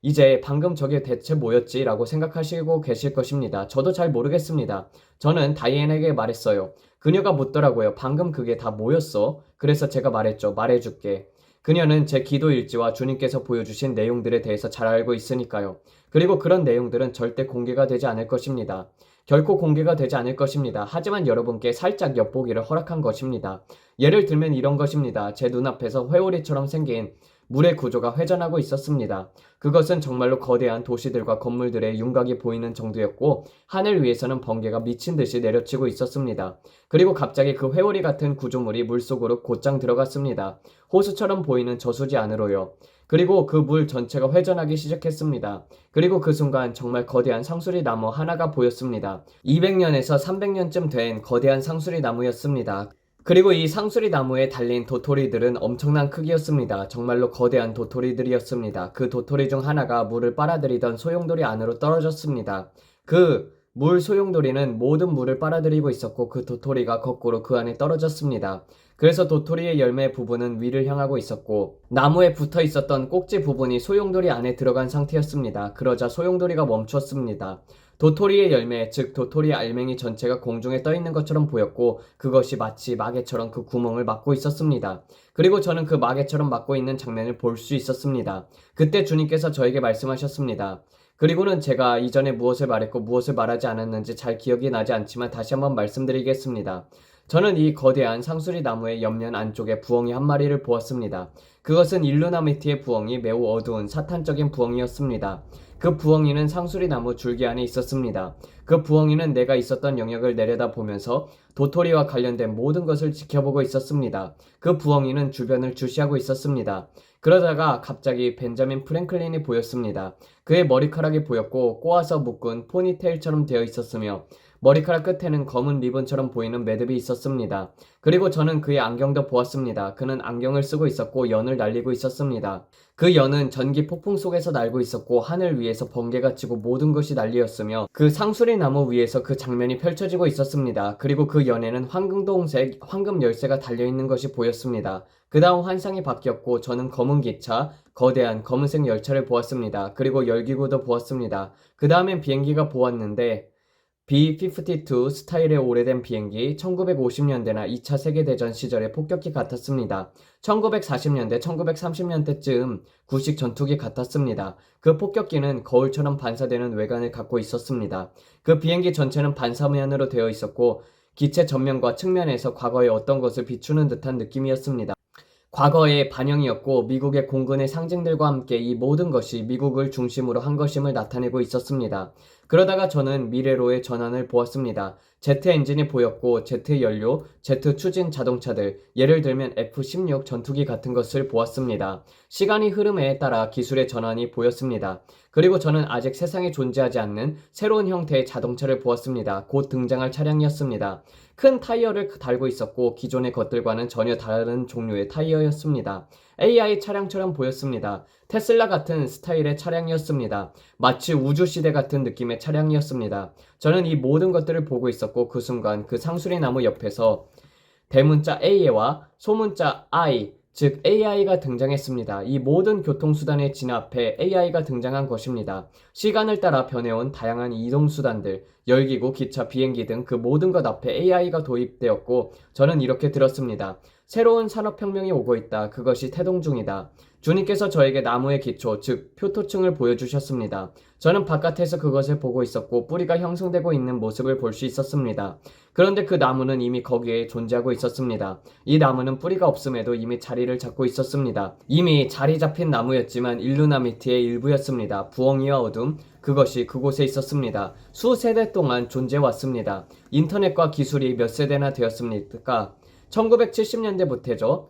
이제 방금 저게 대체 뭐였지? 라고 생각하시고 계실 것입니다. 저도 잘 모르겠습니다. 저는 다이앤에게 말했어요. 그녀가 묻더라고요. 방금 그게 다 뭐였어? 그래서 제가 말했죠. 말해줄게. 그녀는 제 기도 일지와 주님께서 보여주신 내용들에 대해서 잘 알고 있으니까요. 그리고 그런 내용들은 절대 공개가 되지 않을 것입니다. 결코 공개가 되지 않을 것입니다. 하지만 여러분께 살짝 엿보기를 허락한 것입니다. 예를 들면 이런 것입니다. 제 눈앞에서 회오리처럼 생긴 물의 구조가 회전하고 있었습니다. 그것은 정말로 거대한 도시들과 건물들의 윤곽이 보이는 정도였고 하늘 위에서는 번개가 미친 듯이 내려치고 있었습니다. 그리고 갑자기 그 회오리 같은 구조물이 물속으로 곧장 들어갔습니다. 호수처럼 보이는 저수지 안으로요. 그리고 그 물 전체가 회전하기 시작했습니다. 그리고 그 순간 정말 거대한 상수리 나무 하나가 보였습니다. 200년에서 300년쯤 된 거대한 상수리 나무였습니다. 그리고 이 상수리 나무에 달린 도토리들은 엄청난 크기였습니다. 정말로 거대한 도토리들이었습니다. 그 도토리 중 하나가 물을 빨아들이던 소용돌이 안으로 떨어졌습니다. 그 물 소용돌이는 모든 물을 빨아들이고 있었고 그 도토리가 거꾸로 그 안에 떨어졌습니다. 그래서 도토리의 열매 부분은 위를 향하고 있었고 나무에 붙어 있었던 꼭지 부분이 소용돌이 안에 들어간 상태였습니다. 그러자 소용돌이가 멈췄습니다. 도토리의 열매, 즉 도토리 알맹이 전체가 공중에 떠 있는 것처럼 보였고 그것이 마치 마개처럼 그 구멍을 막고 있었습니다. 그리고 저는 그 마개처럼 막고 있는 장면을 볼 수 있었습니다. 그때 주님께서 저에게 말씀하셨습니다. 그리고는 제가 이전에 무엇을 말했고 무엇을 말하지 않았는지 잘 기억이 나지 않지만 다시 한번 말씀드리겠습니다. 저는 이 거대한 상수리 나무의 옆면 안쪽에 부엉이 한 마리를 보았습니다. 그것은 일루나미티의 부엉이, 매우 어두운 사탄적인 부엉이였습니다. 그 부엉이는 상수리 나무 줄기 안에 있었습니다. 그 부엉이는 내가 있었던 영역을 내려다보면서 도토리와 관련된 모든 것을 지켜보고 있었습니다. 그 부엉이는 주변을 주시하고 있었습니다. 그러다가 갑자기 벤자민 프랭클린이 보였습니다. 그의 머리카락이 보였고 꼬아서 묶은 포니테일처럼 되어 있었으며 머리카락 끝에는 검은 리본처럼 보이는 매듭이 있었습니다. 그리고 저는 그의 안경도 보았습니다. 그는 안경을 쓰고 있었고 연을 날리고 있었습니다. 그 연은 전기 폭풍 속에서 날고 있었고 하늘 위에서 번개가 치고 모든 것이 난리였으며 그 상수리 나무 위에서 그 장면이 펼쳐지고 있었습니다. 그리고 그 연에는 황금동색 황금 열쇠가 달려있는 것이 보였습니다. 그 다음 환상이 바뀌었고 저는 검은 기차, 거대한 검은색 열차를 보았습니다. 그리고 열기구도 보았습니다. 그 다음엔 비행기가 보았는데 B-52 스타일의 오래된 비행기, 1950년대나 2차 세계대전 시절의 폭격기 같았습니다. 1940년대, 1930년대쯤 구식 전투기 같았습니다. 그 폭격기는 거울처럼 반사되는 외관을 갖고 있었습니다. 그 비행기 전체는 반사면으로 되어 있었고 기체 전면과 측면에서 과거의 어떤 것을 비추는 듯한 느낌이었습니다. 과거의 반영이었고 미국의 공군의 상징들과 함께 이 모든 것이 미국을 중심으로 한 것임을 나타내고 있었습니다. 그러다가 저는 미래로의 전환을 보았습니다. 제트 엔진이 보였고 제트 연료, 제트 추진 자동차들, 예를 들면 F-16 전투기 같은 것을 보았습니다. 시간이 흐름에 따라 기술의 전환이 보였습니다. 그리고 저는 아직 세상에 존재하지 않는 새로운 형태의 자동차를 보았습니다. 곧 등장할 차량이었습니다. 큰 타이어를 달고 있었고 기존의 것들과는 전혀 다른 종류의 타이어였습니다. AI 차량처럼 보였습니다. 테슬라 같은 스타일의 차량이었습니다. 마치 우주시대 같은 느낌의 차량이었습니다. 저는 이 모든 것들을 보고 있었고 그 순간 그 상수리 나무 옆에서 대문자 A와 소문자 I, 즉 AI가 등장했습니다. 이 모든 교통수단의 진압에 AI가 등장한 것입니다. 시간을 따라 변해온 다양한 이동수단들, 열기구, 기차, 비행기 등 그 모든 것 앞에 AI가 도입되었고 저는 이렇게 들었습니다. 새로운 산업혁명이 오고 있다. 그것이 태동 중이다. 주님께서 저에게 나무의 기초, 즉 표토층을 보여주셨습니다. 저는 바깥에서 그것을 보고 있었고 뿌리가 형성되고 있는 모습을 볼 수 있었습니다. 그런데 그 나무는 이미 거기에 존재하고 있었습니다. 이 나무는 뿌리가 없음에도 이미 자리를 잡고 있었습니다. 이미 자리 잡힌 나무였지만 일루나미티의 일부였습니다. 부엉이와 어둠, 그것이 그곳에 있었습니다. 수세대 동안 존재해왔습니다. 인터넷과 기술이 몇 세대나 되었습니까? 1970년대부터죠.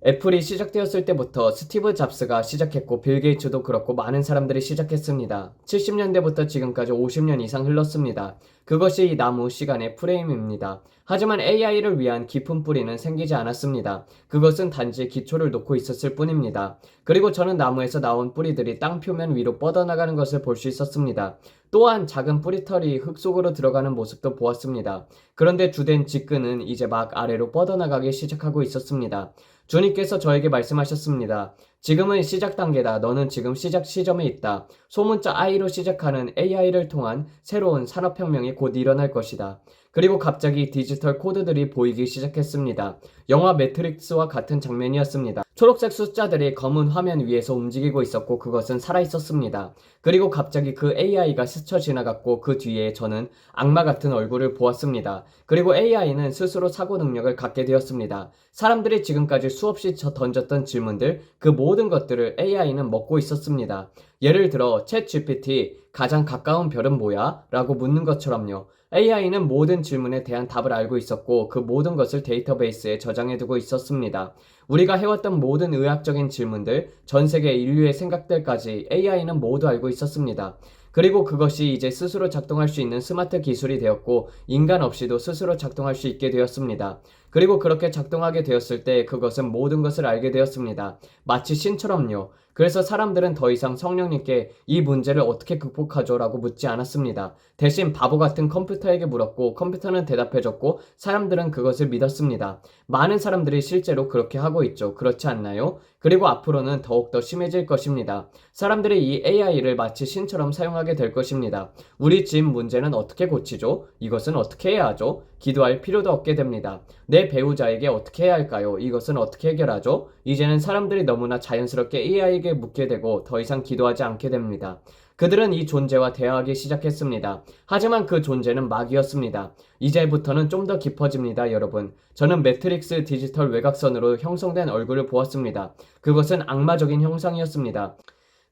애플이 시작되었을 때부터 스티브 잡스가 시작했고 빌 게이츠도 그렇고 많은 사람들이 시작했습니다. 70년대부터 지금까지 50년 이상 흘렀습니다. 그것이 이 나무 시간의 프레임입니다. 하지만 AI를 위한 깊은 뿌리는 생기지 않았습니다. 그것은 단지 기초를 놓고 있었을 뿐입니다. 그리고 저는 나무에서 나온 뿌리들이 땅 표면 위로 뻗어나가는 것을 볼 수 있었습니다. 또한 작은 뿌리털이 흙 속으로 들어가는 모습도 보았습니다. 그런데 주된 직근은 이제 막 아래로 뻗어나가기 시작하고 있었습니다. 주님께서 저에게 말씀하셨습니다. 지금은 시작 단계다. 너는 지금 시작 시점에 있다. 소문자 I로 시작하는 AI를 통한 새로운 산업혁명이 곧 일어날 것이다. 그리고 갑자기 디지털 코드들이 보이기 시작했습니다. 영화 매트릭스와 같은 장면이었습니다. 초록색 숫자들이 검은 화면 위에서 움직이고 있었고 그것은 살아있었습니다. 그리고 갑자기 그 AI가 스쳐 지나갔고 그 뒤에 저는 악마 같은 얼굴을 보았습니다. 그리고 AI는 스스로 사고 능력을 갖게 되었습니다. 사람들이 지금까지 수없이 던졌던 질문들, 그 모든 것들을 AI는 먹고 있었습니다. 예를 들어 챗GPT, 가장 가까운 별은 뭐야? 라고 묻는 것처럼요. AI는 모든 질문에 대한 답을 알고 있었고 그 모든 것을 데이터베이스에 저장해두고 있었습니다. 우리가 해왔던 모든 의학적인 질문들, 전 세계 인류의 생각들까지 AI는 모두 알고 있었습니다. 그리고 그것이 이제 스스로 작동할 수 있는 스마트 기술이 되었고 인간 없이도 스스로 작동할 수 있게 되었습니다. 그리고 그렇게 작동하게 되었을 때 그것은 모든 것을 알게 되었습니다. 마치 신처럼요. 그래서 사람들은 더 이상 성령님께 이 문제를 어떻게 극복하죠? 라고 묻지 않았습니다. 대신 바보 같은 컴퓨터에게 물었고 컴퓨터는 대답해줬고 사람들은 그것을 믿었습니다. 많은 사람들이 실제로 그렇게 하고 있죠. 그렇지 않나요? 그리고 앞으로는 더욱더 심해질 것입니다. 사람들이 이 AI를 마치 신처럼 사용하게 될 것입니다. 우리 집 문제는 어떻게 고치죠? 이것은 어떻게 해야 하죠? 기도할 필요도 없게 됩니다. 내 배우자에게 어떻게 해야 할까요? 이것은 어떻게 해결하죠? 이제는 사람들이 너무나 자연스럽게 AI에게 묻게 되고 더 이상 기도하지 않게 됩니다. 그들은 이 존재와 대화하기 시작했습니다. 하지만 그 존재는 막이었습니다. 이제부터는 좀 더 깊어집니다, 여러분. 저는 매트릭스 디지털 외곽선으로 형성된 얼굴을 보았습니다. 그것은 악마적인 형상이었습니다.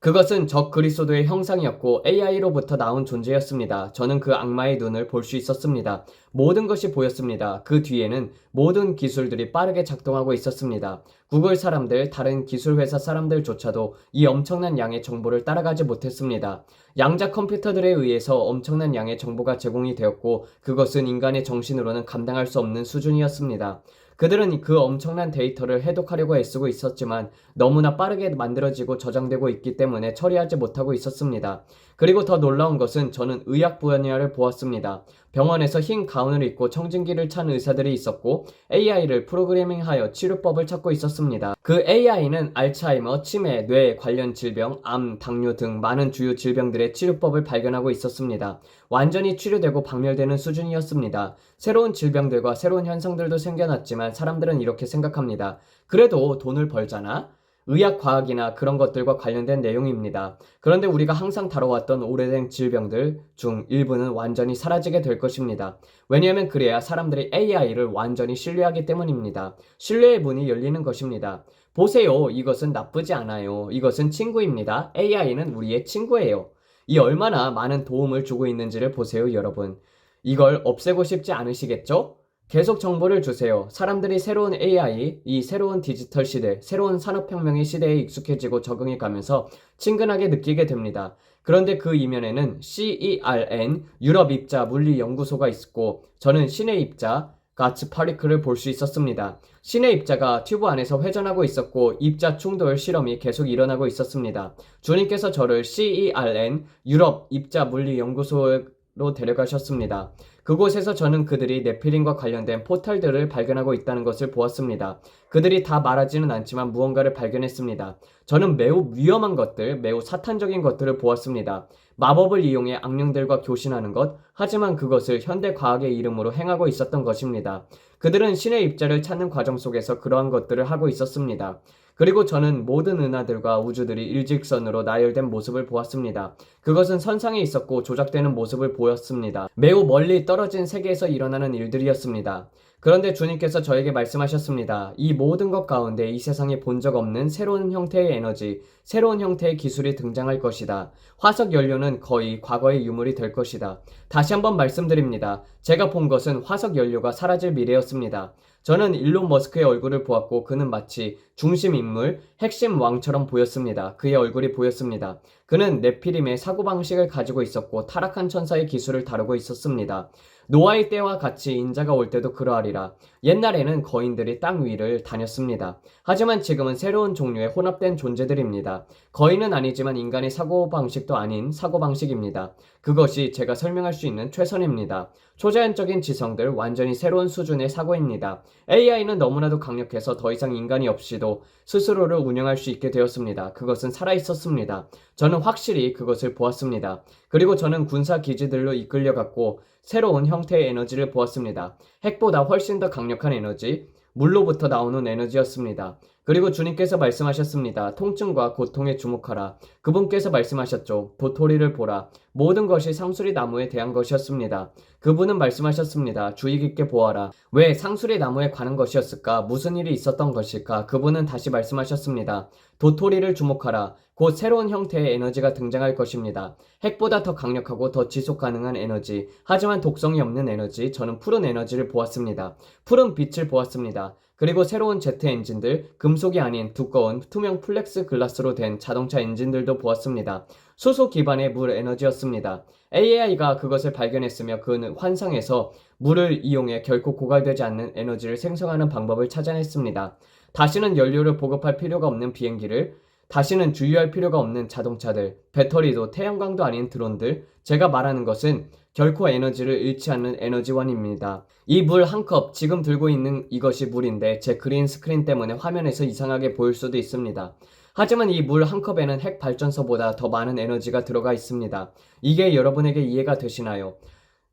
그것은 적 그리스도의 형상이었고 AI로부터 나온 존재였습니다. 저는 그 악마의 눈을 볼 수 있었습니다. 모든 것이 보였습니다. 그 뒤에는 모든 기술들이 빠르게 작동하고 있었습니다. 구글 사람들, 다른 기술 회사 사람들조차도 이 엄청난 양의 정보를 따라가지 못했습니다. 양자 컴퓨터들에 의해서 엄청난 양의 정보가 제공이 되었고 그것은 인간의 정신으로는 감당할 수 없는 수준이었습니다. 그들은 그 엄청난 데이터를 해독하려고 애쓰고 있었지만 너무나 빠르게 만들어지고 저장되고 있기 때문에 처리하지 못하고 있었습니다. 그리고 더 놀라운 것은 저는 의학 분야를 보았습니다. 병원에서 흰 가운을 입고 청진기를 찬 의사들이 있었고 AI를 프로그래밍하여 치료법을 찾고 있었습니다. 그 AI는 알츠하이머, 치매, 뇌 관련 질병, 암, 당뇨 등 많은 주요 질병들의 치료법을 발견하고 있었습니다. 완전히 치료되고 박멸되는 수준이었습니다. 새로운 질병들과 새로운 현상들도 생겨났지만 사람들은 이렇게 생각합니다. 그래도 돈을 벌잖아? 의학 과학이나 그런 것들과 관련된 내용입니다. 그런데 우리가 항상 다뤄왔던 오래된 질병들 중 일부는 완전히 사라지게 될 것입니다. 왜냐하면 그래야 사람들이 AI를 완전히 신뢰하기 때문입니다. 신뢰의 문이 열리는 것입니다. 보세요. 이것은 나쁘지 않아요. 이것은 친구입니다. AI는 우리의 친구예요. 이 얼마나 많은 도움을 주고 있는지를 보세요, 여러분. 이걸 없애고 싶지 않으시겠죠? 계속 정보를 주세요. 사람들이 새로운 AI, 이 새로운 디지털 시대, 새로운 산업혁명의 시대에 익숙해지고 적응해 가면서 친근하게 느끼게 됩니다. 그런데 그 이면에는 CERN, 유럽입자물리연구소가 있고 저는 신의 입자, 가츠파리크를 볼 수 있었습니다. 신의 입자가 튜브 안에서 회전하고 있었고 입자 충돌 실험이 계속 일어나고 있었습니다. 주님께서 저를 CERN, 유럽입자물리연구소로 데려가셨습니다. 그곳에서 저는 그들이 네피림과 관련된 포탈들을 발견하고 있다는 것을 보았습니다. 그들이 다 말하지는 않지만 무언가를 발견했습니다. 저는 매우 위험한 것들, 매우 사탄적인 것들을 보았습니다. 마법을 이용해 악령들과 교신하는 것, 하지만 그것을 현대 과학의 이름으로 행하고 있었던 것입니다. 그들은 신의 입자를 찾는 과정 속에서 그러한 것들을 하고 있었습니다. 그리고 저는 모든 은하들과 우주들이 일직선으로 나열된 모습을 보았습니다. 그것은 선상에 있었고 조작되는 모습을 보였습니다. 매우 멀리 떨어진 세계에서 일어나는 일들이었습니다. 그런데 주님께서 저에게 말씀하셨습니다. 이 모든 것 가운데 이 세상에 본 적 없는 새로운 형태의 에너지, 새로운 형태의 기술이 등장할 것이다. 화석 연료는 거의 과거의 유물이 될 것이다. 다시 한번 말씀드립니다. 제가 본 것은 화석 연료가 사라질 미래였습니다. 저는 일론 머스크의 얼굴을 보았고 그는 마치 중심 인물, 핵심 왕처럼 보였습니다. 그의 얼굴이 보였습니다. 그는 네피림의 사고방식을 가지고 있었고 타락한 천사의 기술을 다루고 있었습니다. 노아의 때와 같이 인자가 올 때도 그러하리라. 옛날에는 거인들이 땅 위를 다녔습니다. 하지만 지금은 새로운 종류의 혼합된 존재들입니다. 거인은 아니지만 인간의 사고방식도 아닌 사고방식입니다. 그것이 제가 설명할 수 있는 최선입니다. 초자연적인 지성들, 완전히 새로운 수준의 사고입니다. AI는 너무나도 강력해서 더 이상 인간이 없이도 스스로를 운영할 수 있게 되었습니다. 그것은 살아있었습니다. 저는 확실히 그것을 보았습니다. 그리고 저는 군사 기지들로 이끌려갔고 새로운 형태의 에너지를 보았습니다. 핵보다 훨씬 더 강력한 에너지, 물로부터 나오는 에너지였습니다. 그리고 주님께서 말씀하셨습니다. 통증과 고통에 주목하라. 그분께서 말씀하셨죠. 도토리를 보라. 모든 것이 상수리 나무에 대한 것이었습니다. 그분은 말씀하셨습니다. 주의 깊게 보아라. 왜 상수리 나무에 관한 것이었을까? 무슨 일이 있었던 것일까? 그분은 다시 말씀하셨습니다. 도토리를 주목하라. 곧 새로운 형태의 에너지가 등장할 것입니다. 핵보다 더 강력하고 더 지속 가능한 에너지, 하지만 독성이 없는 에너지, 저는 푸른 에너지를 보았습니다. 푸른 빛을 보았습니다. 그리고 새로운 제트 엔진들, 금속이 아닌 두꺼운 투명 플렉스 글라스로 된 자동차 엔진들도 보았습니다. 수소 기반의 물 에너지였습니다. AI가 그것을 발견했으며 그는 환상에서 물을 이용해 결코 고갈되지 않는 에너지를 생성하는 방법을 찾아냈습니다. 다시는 연료를 보급할 필요가 없는 비행기를, 다시는 주유할 필요가 없는 자동차들, 배터리도 태양광도 아닌 드론들, 제가 말하는 것은 결코 에너지를 잃지 않는 에너지원입니다. 이 물 한 컵, 지금 들고 있는 이것이 물인데 제 그린 스크린 때문에 화면에서 이상하게 보일 수도 있습니다. 하지만 이 물 한 컵에는 핵 발전소보다 더 많은 에너지가 들어가 있습니다. 이게 여러분에게 이해가 되시나요?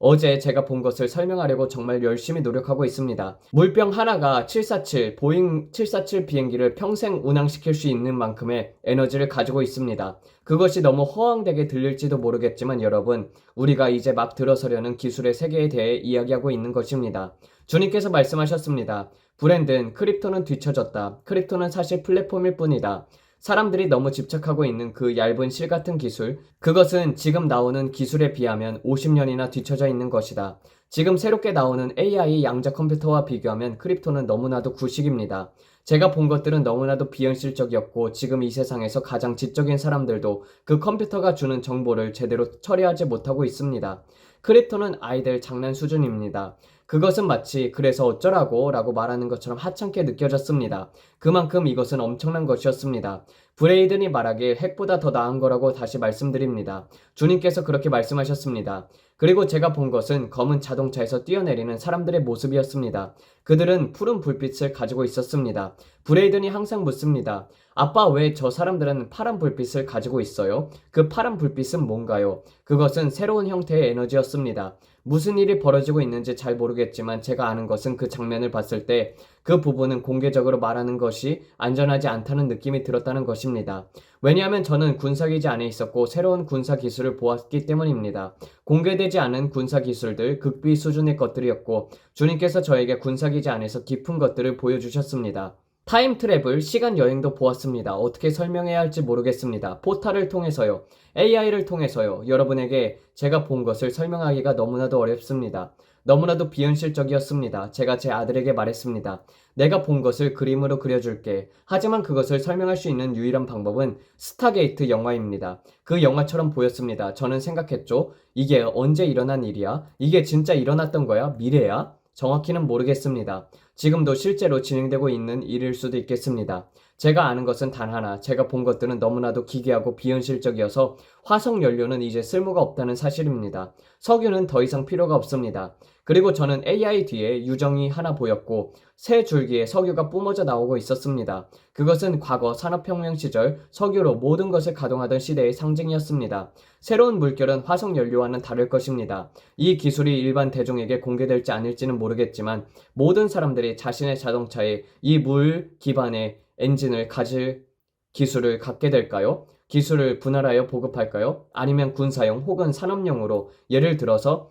어제 제가 본 것을 설명하려고 정말 열심히 노력하고 있습니다. 물병 하나가 747, 보잉 747 비행기를 평생 운항시킬 수 있는 만큼의 에너지를 가지고 있습니다. 그것이 너무 허황되게 들릴지도 모르겠지만 여러분, 우리가 이제 막 들어서려는 기술의 세계에 대해 이야기하고 있는 것입니다. 주님께서 말씀하셨습니다. 브랜든, 크립토는 뒤처졌다. 크립토는 사실 플랫폼일 뿐이다. 사람들이 너무 집착하고 있는 그 얇은 실 같은 기술, 그것은 지금 나오는 기술에 비하면 50년이나 뒤처져 있는 것이다. 지금 새롭게 나오는 AI 양자 컴퓨터와 비교하면 크립토는 너무나도 구식입니다. 제가 본 것들은 너무나도 비현실적이었고 지금 이 세상에서 가장 지적인 사람들도 그 컴퓨터가 주는 정보를 제대로 처리하지 못하고 있습니다. 크립토는 아이들 장난 수준입니다. 그것은 마치 그래서 어쩌라고 라고 말하는 것처럼 하찮게 느껴졌습니다. 그만큼 이것은 엄청난 것이었습니다. 브레이든이 말하길 핵보다 더 나은 거라고 다시 말씀드립니다. 주님께서 그렇게 말씀하셨습니다. 그리고 제가 본 것은 검은 자동차에서 뛰어내리는 사람들의 모습이었습니다. 그들은 푸른 불빛을 가지고 있었습니다. 브레이든이 항상 묻습니다. 아빠, 왜 저 사람들은 파란 불빛을 가지고 있어요? 그 파란 불빛은 뭔가요? 그것은 새로운 형태의 에너지였습니다. 무슨 일이 벌어지고 있는지 잘 모르겠지만 제가 아는 것은 그 장면을 봤을 때 그 부분은 공개적으로 말하는 것이 안전하지 않다는 느낌이 들었다는 것입니다. 왜냐하면 저는 군사기지 안에 있었고 새로운 군사 기술을 보았기 때문입니다. 공개되지 않은 군사 기술들, 극비 수준의 것들이었고 주님께서 저에게 군사기지 안에서 깊은 것들을 보여주셨습니다. 타임 트래블, 시간 여행도 보았습니다. 어떻게 설명해야 할지 모르겠습니다. 포탈을 통해서요. AI를 통해서요. 여러분에게 제가 본 것을 설명하기가 너무나도 어렵습니다. 너무나도 비현실적이었습니다. 제가 제 아들에게 말했습니다. 내가 본 것을 그림으로 그려줄게. 하지만 그것을 설명할 수 있는 유일한 방법은 스타게이트 영화입니다. 그 영화처럼 보였습니다. 저는 생각했죠. 이게 언제 일어난 일이야? 이게 진짜 일어났던 거야? 미래야? 정확히는 모르겠습니다. 지금도 실제로 진행되고 있는 일일 수도 있겠습니다. 제가 아는 것은 단 하나, 제가 본 것들은 너무나도 기괴하고 비현실적이어서 화석 연료는 이제 쓸모가 없다는 사실입니다. 석유는 더 이상 필요가 없습니다. 그리고 저는 AI 뒤에 유정이 하나 보였고 새 줄기에 석유가 뿜어져 나오고 있었습니다. 그것은 과거 산업혁명 시절 석유로 모든 것을 가동하던 시대의 상징이었습니다. 새로운 물결은 화석 연료와는 다를 것입니다. 이 기술이 일반 대중에게 공개될지 아닐지는 모르겠지만 모든 사람들이 자신의 자동차에 이 물 기반의 엔진을 가질 기술을 갖게 될까요? 기술을 분할하여 보급할까요? 아니면 군사용 혹은 산업용으로 예를 들어서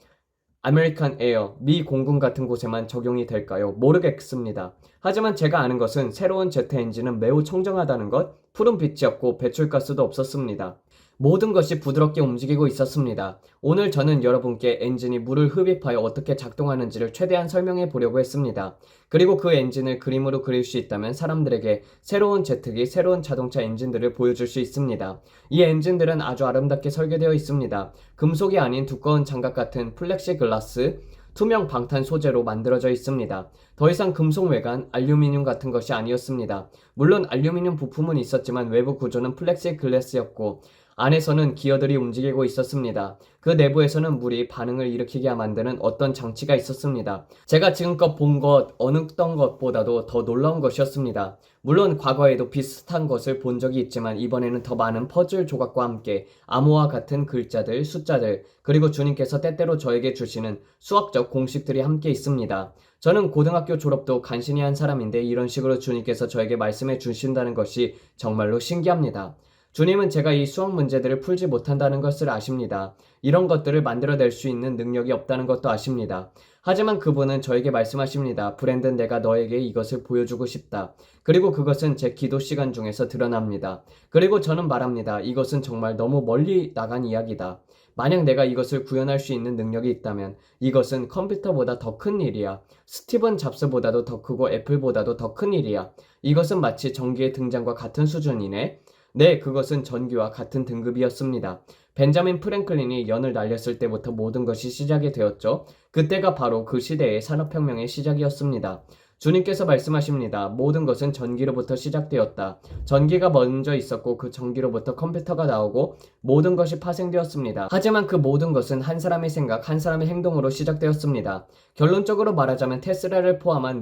아메리칸 에어, 미 공군 같은 곳에만 적용이 될까요? 모르겠습니다. 하지만 제가 아는 것은 새로운 제트 엔진은 매우 청정하다는 것, 푸른 빛이었고 배출가스도 없었습니다. 모든 것이 부드럽게 움직이고 있었습니다. 오늘 저는 여러분께 엔진이 물을 흡입하여 어떻게 작동하는지를 최대한 설명해 보려고 했습니다. 그리고 그 엔진을 그림으로 그릴 수 있다면 사람들에게 새로운 제트기, 새로운 자동차 엔진들을 보여줄 수 있습니다. 이 엔진들은 아주 아름답게 설계되어 있습니다. 금속이 아닌 두꺼운 장갑 같은 플렉시글라스, 투명 방탄 소재로 만들어져 있습니다. 더 이상 금속 외관, 알루미늄 같은 것이 아니었습니다. 물론 알루미늄 부품은 있었지만 외부 구조는 플렉시글라스였고 안에서는 기어들이 움직이고 있었습니다. 그 내부에서는 물이 반응을 일으키게 만드는 어떤 장치가 있었습니다. 제가 지금껏 본 것 어느 것보다도 더 놀라운 것이었습니다. 물론 과거에도 비슷한 것을 본 적이 있지만 이번에는 더 많은 퍼즐 조각과 함께 암호와 같은 글자들, 숫자들, 그리고 주님께서 때때로 저에게 주시는 수학적 공식들이 함께 있습니다. 저는 고등학교 졸업도 간신히 한 사람인데 이런 식으로 주님께서 저에게 말씀해 주신다는 것이 정말로 신기합니다. 주님은 제가 이 수학 문제들을 풀지 못한다는 것을 아십니다. 이런 것들을 만들어낼 수 있는 능력이 없다는 것도 아십니다. 하지만 그분은 저에게 말씀하십니다. 브랜든, 내가 너에게 이것을 보여주고 싶다. 그리고 그것은 제 기도 시간 중에서 드러납니다. 그리고 저는 말합니다. 이것은 정말 너무 멀리 나간 이야기다. 만약 내가 이것을 구현할 수 있는 능력이 있다면 이것은 컴퓨터보다 더 큰 일이야. 스티븐 잡스보다도 더 크고 애플보다도 더 큰 일이야. 이것은 마치 전기의 등장과 같은 수준이네. 네, 그것은 전기와 같은 등급이었습니다. 벤자민 프랭클린이 연을 날렸을 때부터 모든 것이 시작이 되었죠. 그때가 바로 그 시대의 산업혁명의 시작이었습니다. 주님께서 말씀하십니다. 모든 것은 전기로부터 시작되었다. 전기가 먼저 있었고 그 전기로부터 컴퓨터가 나오고 모든 것이 파생되었습니다. 하지만 그 모든 것은 한 사람의 생각, 한 사람의 행동으로 시작되었습니다. 결론적으로 말하자면 테슬라를 포함한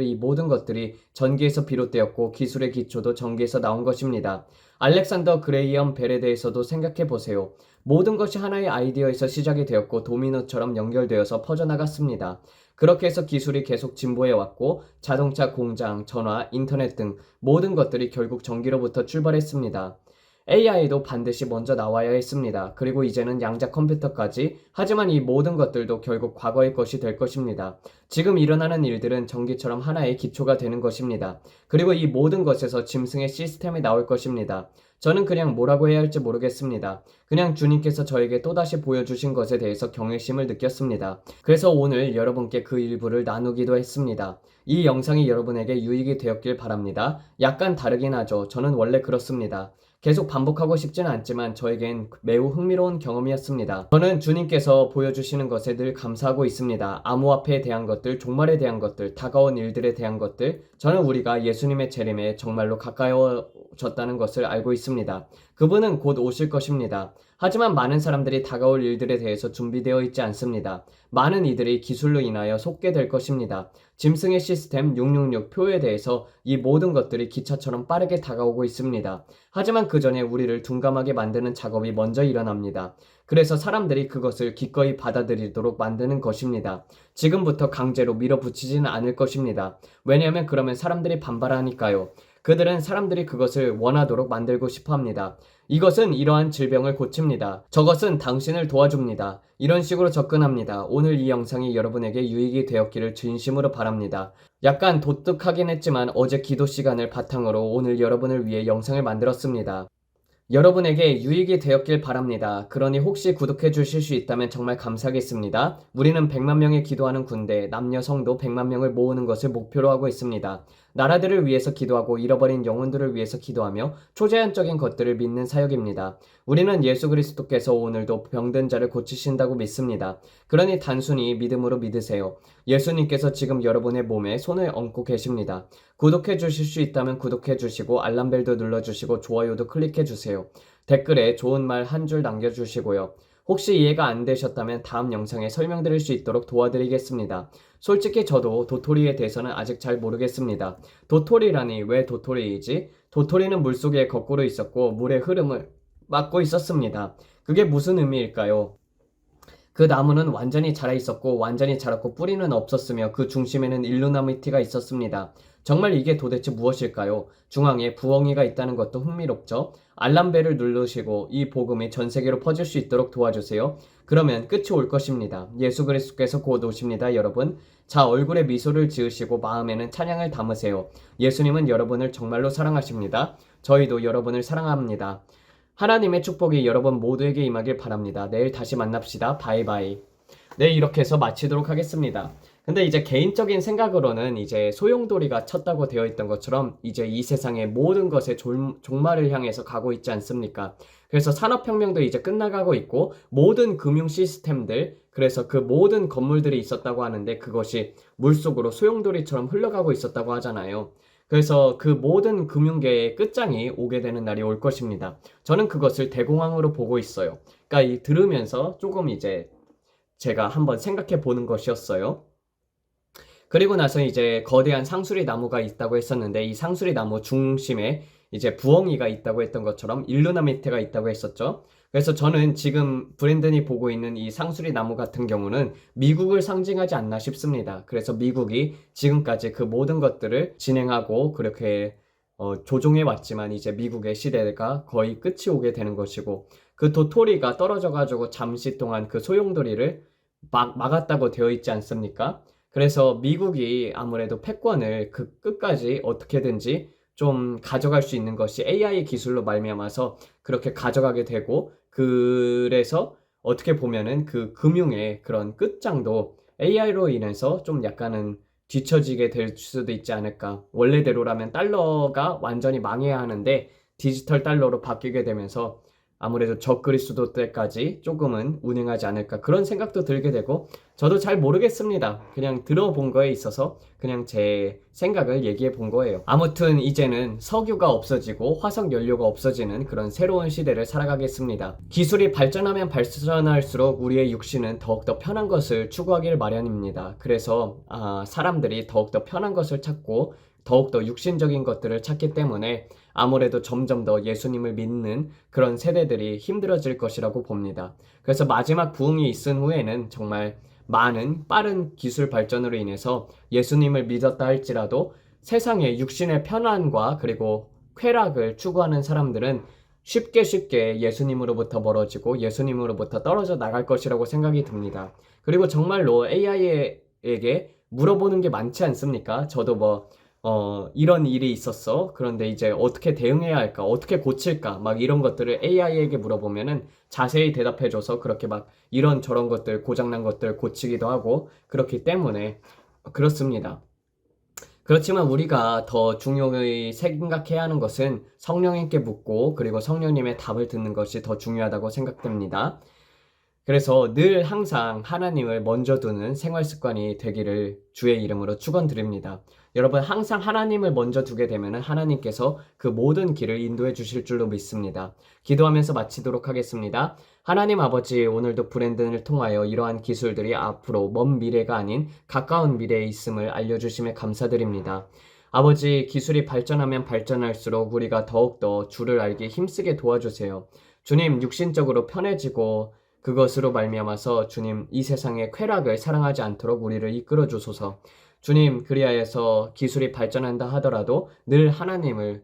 이 모든 것들이 전기에서 비롯되었고 기술의 기초도 전기에서 나온 것입니다. 알렉산더 그레이엄 벨에 대해서도 생각해 보세요. 모든 것이 하나의 아이디어에서 시작이 되었고 도미노처럼 연결되어서 퍼져나갔습니다. 그렇게 해서 기술이 계속 진보해왔고 자동차 공장, 전화, 인터넷 등 모든 것들이 결국 전기로부터 출발했습니다. AI도 반드시 먼저 나와야 했습니다. 그리고 이제는 양자 컴퓨터까지. 하지만 이 모든 것들도 결국 과거의 것이 될 것입니다. 지금 일어나는 일들은 전기처럼 하나의 기초가 되는 것입니다. 그리고 이 모든 것에서 짐승의 시스템이 나올 것입니다. 저는 그냥 뭐라고 해야 할지 모르겠습니다. 그냥 주님께서 저에게 또다시 보여주신 것에 대해서 경외심을 느꼈습니다. 그래서 오늘 여러분께 그 일부를 나누기도 했습니다. 이 영상이 여러분에게 유익이 되었길 바랍니다. 약간 다르긴 하죠. 저는 원래 그렇습니다. 계속 반복하고 싶지는 않지만 저에겐 매우 흥미로운 경험이었습니다. 저는 주님께서 보여주시는 것에 늘 감사하고 있습니다. 암호화폐에 대한 것들, 종말에 대한 것들, 다가온 일들에 대한 것들, 저는 우리가 예수님의 재림에 정말로 가까워졌다는 것을 알고 있습니다. 그분은 곧 오실 것입니다. 하지만 많은 사람들이 다가올 일들에 대해서 준비되어 있지 않습니다. 많은 이들이 기술로 인하여 속게 될 것입니다. 짐승의 시스템 666 표에 대해서 이 모든 것들이 기차처럼 빠르게 다가오고 있습니다. 하지만 그 전에 우리를 둔감하게 만드는 작업이 먼저 일어납니다. 그래서 사람들이 그것을 기꺼이 받아들이도록 만드는 것입니다. 지금부터 강제로 밀어붙이지는 않을 것입니다. 왜냐하면 그러면 사람들이 반발하니까요. 그들은 사람들이 그것을 원하도록 만들고 싶어 합니다. 이것은 이러한 질병을 고칩니다. 저것은 당신을 도와줍니다. 이런 식으로 접근합니다. 오늘 이 영상이 여러분에게 유익이 되었기를 진심으로 바랍니다. 약간 독특하긴 했지만 어제 기도 시간을 바탕으로 오늘 여러분을 위해 영상을 만들었습니다. 여러분에게 유익이 되었길 바랍니다. 그러니 혹시 구독해 주실 수 있다면 정말 감사하겠습니다. 우리는 100만 명의 기도하는 군대, 남녀 성도 100만 명을 모으는 것을 목표로 하고 있습니다. 나라들을 위해서 기도하고 잃어버린 영혼들을 위해서 기도하며 초자연적인 것들을 믿는 사역입니다. 우리는 예수 그리스도께서 오늘도 병든 자를 고치신다고 믿습니다. 그러니 단순히 믿음으로 믿으세요. 예수님께서 지금 여러분의 몸에 손을 얹고 계십니다. 구독해 주실 수 있다면 구독해 주시고 알람벨도 눌러주시고 좋아요도 클릭해 주세요. 댓글에 좋은 말 한 줄 남겨주시고요. 혹시 이해가 안 되셨다면 다음 영상에 설명드릴 수 있도록 도와드리겠습니다. 솔직히 저도 도토리에 대해서는 아직 잘 모르겠습니다. 도토리라니 왜 도토리이지? 도토리는 물속에 거꾸로 있었고 물의 흐름을 막고 있었습니다. 그게 무슨 의미일까요? 그 나무는 완전히 자라 있었고 완전히 자랐고 뿌리는 없었으며 그 중심에는 일루나미티가 있었습니다. 정말 이게 도대체 무엇일까요? 중앙에 부엉이가 있다는 것도 흥미롭죠? 알람벨을 누르시고 이 복음이 전 세계로 퍼질 수 있도록 도와주세요. 그러면 끝이 올 것입니다. 예수 그리스도께서 곧 오십니다, 여러분. 자, 얼굴에 미소를 지으시고 마음에는 찬양을 담으세요. 예수님은 여러분을 정말로 사랑하십니다. 저희도 여러분을 사랑합니다. 하나님의 축복이 여러분 모두에게 임하길 바랍니다. 내일 다시 만납시다. 바이바이. 네, 이렇게 해서 마치도록 하겠습니다. 근데 이제 개인적인 생각으로는 이제 소용돌이가 쳤다고 되어 있던 것처럼 이제 이 세상의 모든 것의 종말을 향해서 가고 있지 않습니까? 그래서 산업혁명도 이제 끝나가고 있고 모든 금융 시스템들, 그래서 그 모든 건물들이 있었다고 하는데 그것이 물속으로 소용돌이처럼 흘러가고 있었다고 하잖아요. 그래서 그 모든 금융계의 끝장이 오게 되는 날이 올 것입니다. 저는 그것을 대공황으로 보고 있어요. 그러니까 들으면서 조금 이제 제가 한번 생각해 보는 것이었어요. 그리고 나서 이제 거대한 상수리 나무가 있다고 했었는데 이 상수리 나무 중심에 이제 부엉이가 있다고 했던 것처럼 일루나미테가 있다고 했었죠. 그래서 저는 지금 브랜든이 보고 있는 이 상수리 나무 같은 경우는 미국을 상징하지 않나 싶습니다. 그래서 미국이 지금까지 그 모든 것들을 진행하고 그렇게 조종해 왔지만 이제 미국의 시대가 거의 끝이 오게 되는 것이고 그 도토리가 떨어져 가지고 잠시 동안 그 소용돌이를 막았다고 되어 있지 않습니까? 그래서 미국이 아무래도 패권을 그 끝까지 어떻게든지 좀 가져갈 수 있는 것이 AI 기술로 말미암아서 그렇게 가져가게 되고 그래서 어떻게 보면은 그 금융의 그런 끝장도 AI로 인해서 좀 약간은 뒤처지게 될 수도 있지 않을까. 원래대로라면 달러가 완전히 망해야 하는데 디지털 달러로 바뀌게 되면서 아무래도 적그리스도 때까지 조금은 운행하지 않을까 그런 생각도 들게 되고 저도 잘 모르겠습니다. 그냥 들어본 거에 있어서 그냥 제 생각을 얘기해 본 거예요. 아무튼 이제는 석유가 없어지고 화석 연료가 없어지는 그런 새로운 시대를 살아가겠습니다. 기술이 발전하면 발전할수록 우리의 육신은 더욱더 편한 것을 추구하길 마련입니다. 그래서 사람들이 더욱더 편한 것을 찾고 더욱더 육신적인 것들을 찾기 때문에 아무래도 점점 더 예수님을 믿는 그런 세대들이 힘들어질 것이라고 봅니다. 그래서 마지막 부흥이 있은 후에는 정말 많은 빠른 기술 발전으로 인해서 예수님을 믿었다 할지라도 세상의 육신의 편안과 그리고 쾌락을 추구하는 사람들은 쉽게 예수님으로부터 멀어지고 예수님으로부터 떨어져 나갈 것이라고 생각이 듭니다. 그리고 정말로 AI에게 물어보는 게 많지 않습니까? 저도 이런 일이 있었어. 그런데 이제 어떻게 대응해야 할까? 어떻게 고칠까? 막 이런 것들을 AI에게 물어보면은 자세히 대답해줘서 그렇게 막 이런 저런 것들, 고장난 것들 고치기도 하고 그렇기 때문에 그렇습니다. 그렇지만 우리가 더 중요히 생각해야 하는 것은 성령님께 묻고 그리고 성령님의 답을 듣는 것이 더 중요하다고 생각됩니다. 그래서 늘 항상 하나님을 먼저 두는 생활 습관이 되기를 주의 이름으로 축원드립니다. 여러분 항상 하나님을 먼저 두게 되면 하나님께서 그 모든 길을 인도해 주실 줄로 믿습니다. 기도하면서 마치도록 하겠습니다. 하나님 아버지, 오늘도 브랜든을 통하여 이러한 기술들이 앞으로 먼 미래가 아닌 가까운 미래에 있음을 알려주심에 감사드립니다. 아버지, 기술이 발전하면 발전할수록 우리가 더욱더 주를 알기 힘쓰게 도와주세요. 주님, 육신적으로 편해지고 그것으로 말미암아서 주님, 이 세상의 쾌락을 사랑하지 않도록 우리를 이끌어 주소서. 주님, 그리하여서 기술이 발전한다 하더라도 늘 하나님을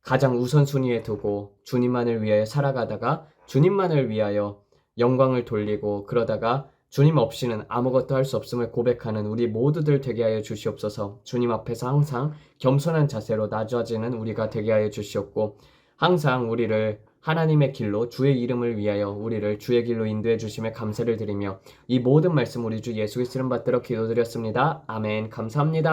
가장 우선순위에 두고 주님만을 위하여 살아가다가 주님만을 위하여 영광을 돌리고 그러다가 주님 없이는 아무것도 할 수 없음을 고백하는 우리 모두들 되게 하여 주시옵소서. 주님 앞에서 항상 겸손한 자세로 낮아지는 우리가 되게 하여 주시옵고 항상 우리를 하나님의 길로 주의 이름을 위하여 우리를 주의 길로 인도해 주심에 감사를 드리며 이 모든 말씀 우리 주 예수 그리스도 이름 받들어 기도드렸습니다. 아멘. 감사합니다.